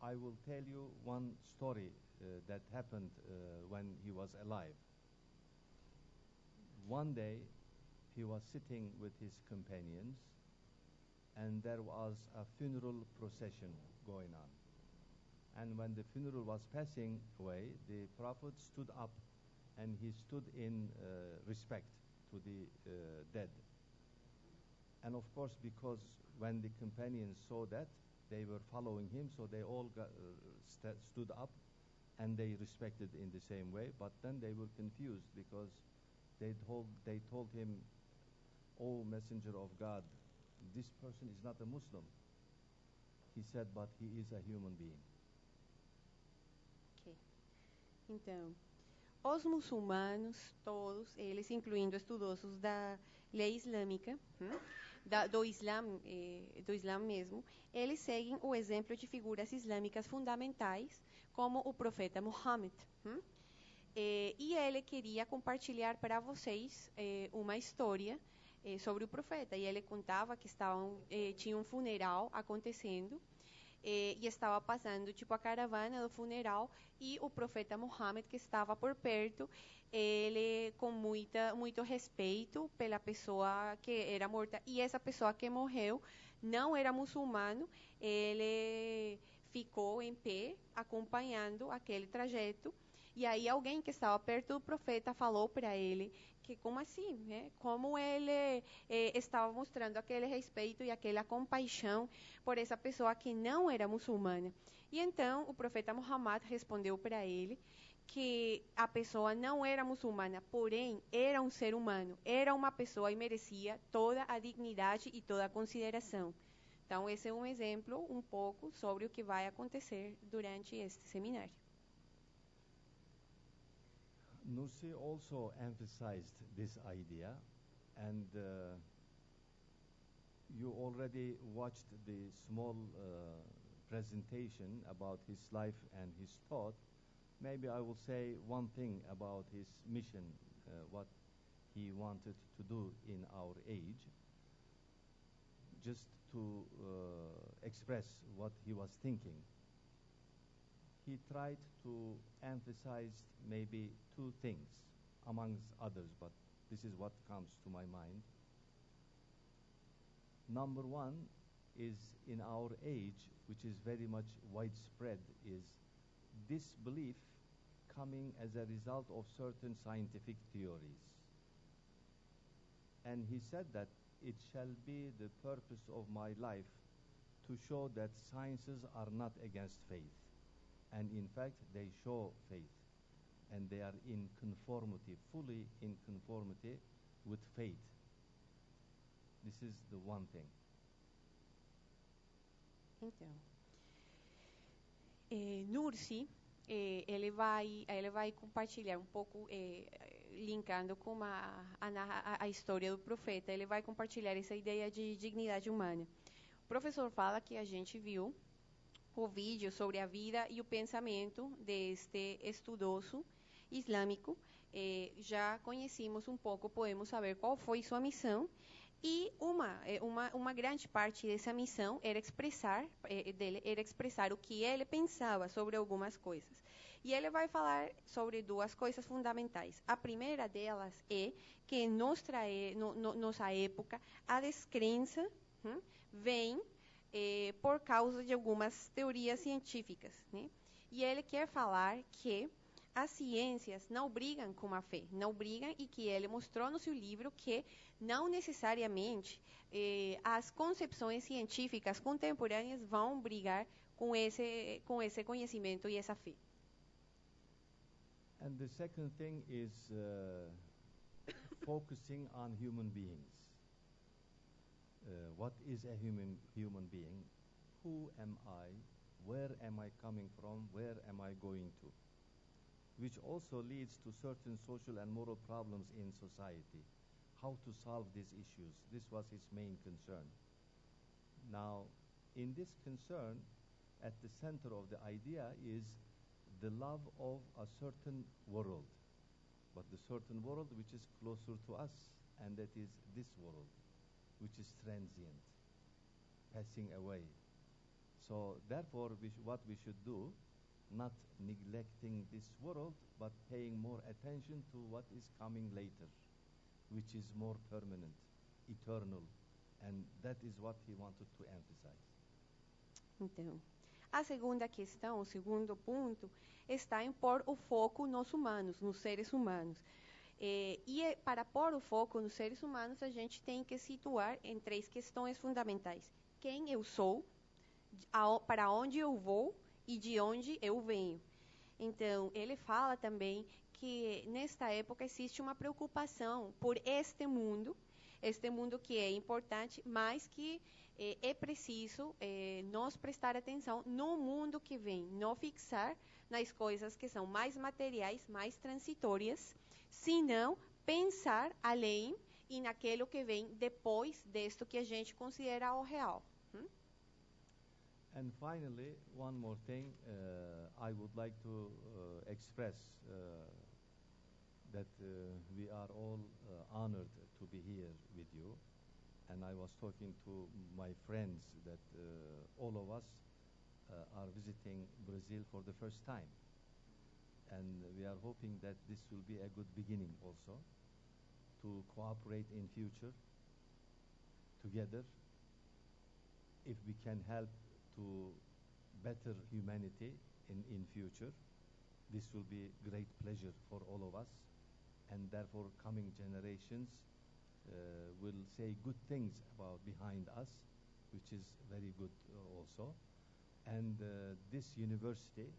[SPEAKER 11] I will tell you one story that happened when he was alive. One day, he was sitting with his companions, and there was a funeral procession going on. And when the funeral was passing away, the Prophet stood up, and he stood in respect to the dead. And of course, because when the companions saw that, they were following him, so they all stood up, and they respected in the same way. But then they were confused because they told him, "O Messenger of God, this person is not a Muslim." He said, "But he is a human being."
[SPEAKER 8] Okay. Então, os muçulmanos, todos eles, incluindo estudiosos da lei islâmica, do Islã mesmo, eles seguem o exemplo de figuras islâmicas fundamentais, como o profeta Muhammad. E ele queria compartilhar para vocês uma história sobre o profeta. E ele contava que tinha um funeral acontecendo, e estava passando tipo a caravana do funeral, e o profeta Muhammad, que estava por perto, ele com muito respeito pela pessoa que era morta, e essa pessoa que morreu não era muçulmano, ele ficou em pé acompanhando aquele trajeto. E aí alguém que estava perto do profeta falou para ele que como assim, né? Como ele estava mostrando aquele respeito e aquela compaixão por essa pessoa que não era muçulmana. E então o profeta Muhammad respondeu para ele que a pessoa não era muçulmana, porém era um ser humano, era uma pessoa e merecia toda a dignidade e toda a consideração. Então esse é um exemplo um pouco sobre o que vai acontecer durante este seminário.
[SPEAKER 11] Nursi also emphasized this idea, and you already watched the small presentation about his life and his thought. Maybe I will say one thing about his mission, what he wanted to do in our age, just to express what he was thinking. He tried to emphasize maybe two things, amongst others, but this is what comes to my mind. Number one is, in our age, which is very much widespread, is this belief coming as a result of certain scientific theories. And he said that it shall be the purpose of my life to show that sciences are not against faith. And in fact, they show faith, and they are in conformity, fully in conformity with faith. This is the one thing.
[SPEAKER 8] Então, Nursi, ele vai compartilhar um pouco, linkando com a história do profeta, ele vai compartilhar essa ideia de dignidade humana. O professor fala que a gente viu o vídeo sobre a vida e o pensamento deste estudioso islâmico. Já conhecemos um pouco, podemos saber qual foi sua missão, e uma grande parte dessa missão era expressar o que ele pensava sobre algumas coisas. E ele vai falar sobre duas coisas fundamentais. A primeira delas é que em nossa época a descrença vem por causa de algumas teorias científicas, né? E ele quer falar que as ciências não brigam com a fé, não brigam, e que ele mostrou no seu livro que não necessariamente as concepções científicas contemporâneas vão brigar com esse conhecimento e essa fé.
[SPEAKER 11] And the second thing is focusing on human beings. What is a human being? Who am I? Where am I coming from? Where am I going to? Which also leads to certain social and moral problems in society. How to solve these issues? This was his main concern. Now, in this concern, at the center of the idea is the love of a certain world, but the certain world which is closer to us, and that is this world, which is transient, passing away. So therefore, what we should do, not neglecting this world, but paying more attention to what is coming later, which is more permanent, eternal, and that is what he wanted to emphasize.
[SPEAKER 8] Então, a segunda questão, o segundo ponto, está em pôr o foco nos humanos, nos seres humanos. Para pôr o foco nos seres humanos, a gente tem que situar em três questões fundamentais: quem eu sou, para onde eu vou e de onde eu venho. Então, ele fala também que nesta época existe uma preocupação por este mundo que é importante, mas que é preciso nós prestar atenção no mundo que vem, não fixar nas coisas que são mais materiais, mais transitórias, senão pensar além e naquilo que vem depois disto que a gente considera o real.
[SPEAKER 11] And finally, one more thing, I would like to express that we are all honored to be here with you. And I was talking to my friends that all of us are visiting Brazil for the first time. And we are hoping that this will be a good beginning also to cooperate in future together. If we can help to better humanity in future, this will be great pleasure for all of us, and therefore coming generations will say good things about behind us, which is very good also. And this university,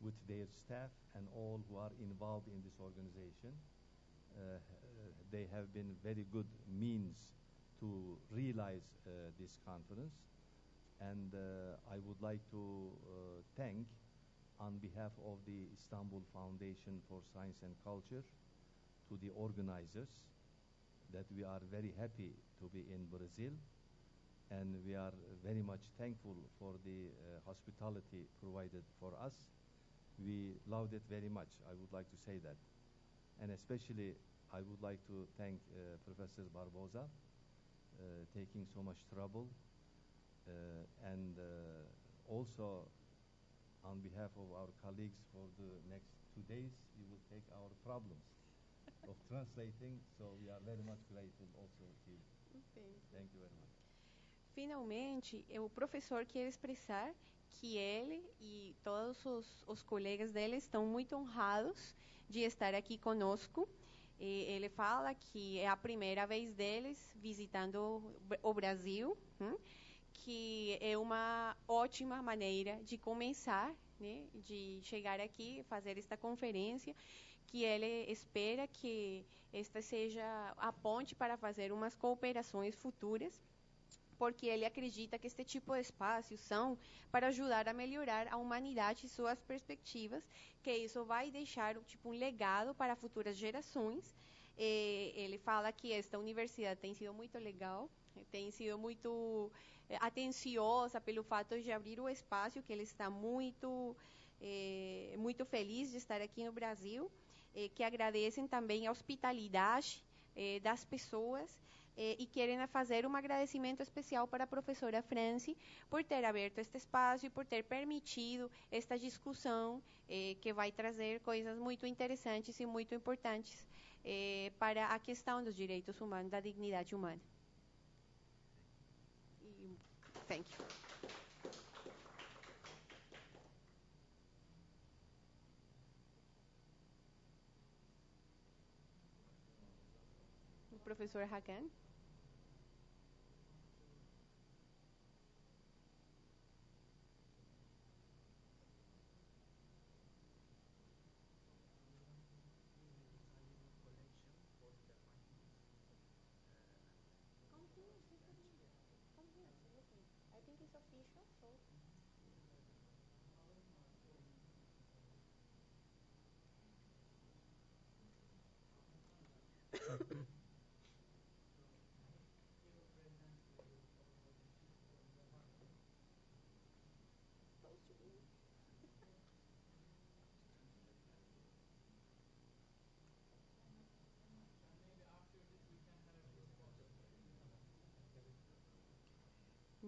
[SPEAKER 11] with their staff and all who are involved in this organization, they have been very good means to realize this conference. And I would like to thank, on behalf of the Istanbul Foundation for Science and Culture, to the organizers, that we are very happy to be in Brazil, and we are very much thankful for the hospitality provided for us. We loved it very much. I would like to say that. And especially, I would like to thank Professor Barbosa, taking so much trouble. And also, on behalf of our colleagues, for the next 2 days, we will take our problems of translating. So we are very much grateful also to you. Thank you very much.
[SPEAKER 8] Finalmente, o professor quer expressar que ele e todos os colegas dele estão muito honrados de estar aqui conosco. E ele fala que é a primeira vez deles visitando o Brasil, que é uma ótima maneira de começar, né, de chegar aqui, fazer esta conferência, que ele espera que esta seja a ponte para fazer umas cooperações futuras, porque ele acredita que este tipo de espaços são para ajudar a melhorar a humanidade e suas perspectivas, que isso vai deixar um legado para futuras gerações. Ele fala que esta universidade tem sido muito legal, tem sido muito atenciosa pelo fato de abrir o espaço, que ele está muito feliz de estar aqui no Brasil, que agradecem também a hospitalidade das pessoas, e querem fazer um agradecimento especial para a professora Franci por ter aberto este espaço e por ter permitido esta discussão que vai trazer coisas muito interessantes e muito importantes para a questão dos direitos humanos, da dignidade humana. Thank you. O professor Hakan.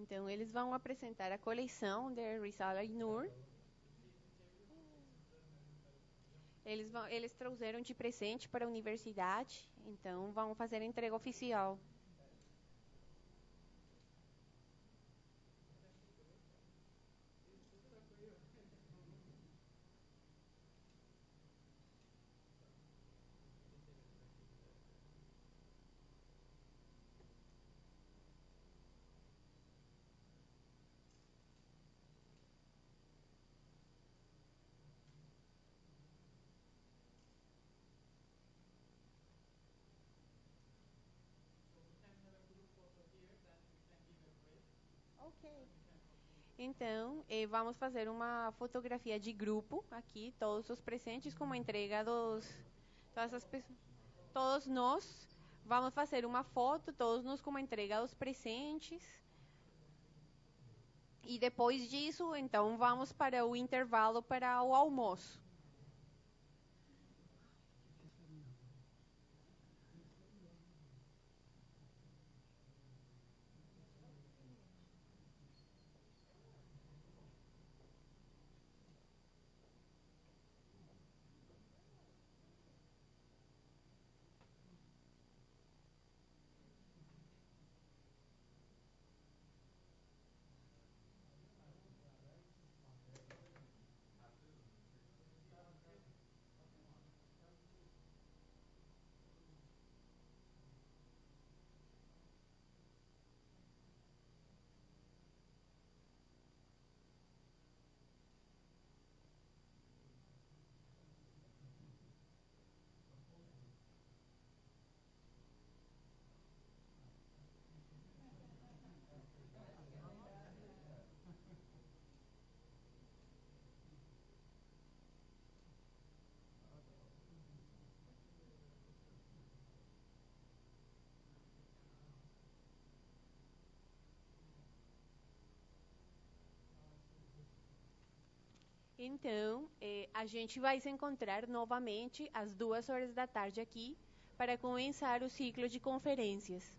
[SPEAKER 8] Então, eles vão apresentar a coleção de Risala Nur. Eles trouxeram de presente para a universidade, então vão fazer a entrega oficial. Então, vamos fazer uma fotografia de grupo aqui, todos os presentes, como entrega dos... Todas as pessoas, todos nós vamos fazer uma foto, todos nós como entrega dos presentes. E depois disso, então, vamos para o intervalo para o almoço. Então, a gente vai se encontrar novamente às 2 horas da tarde aqui para começar o ciclo de conferências.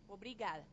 [SPEAKER 8] Obrigada.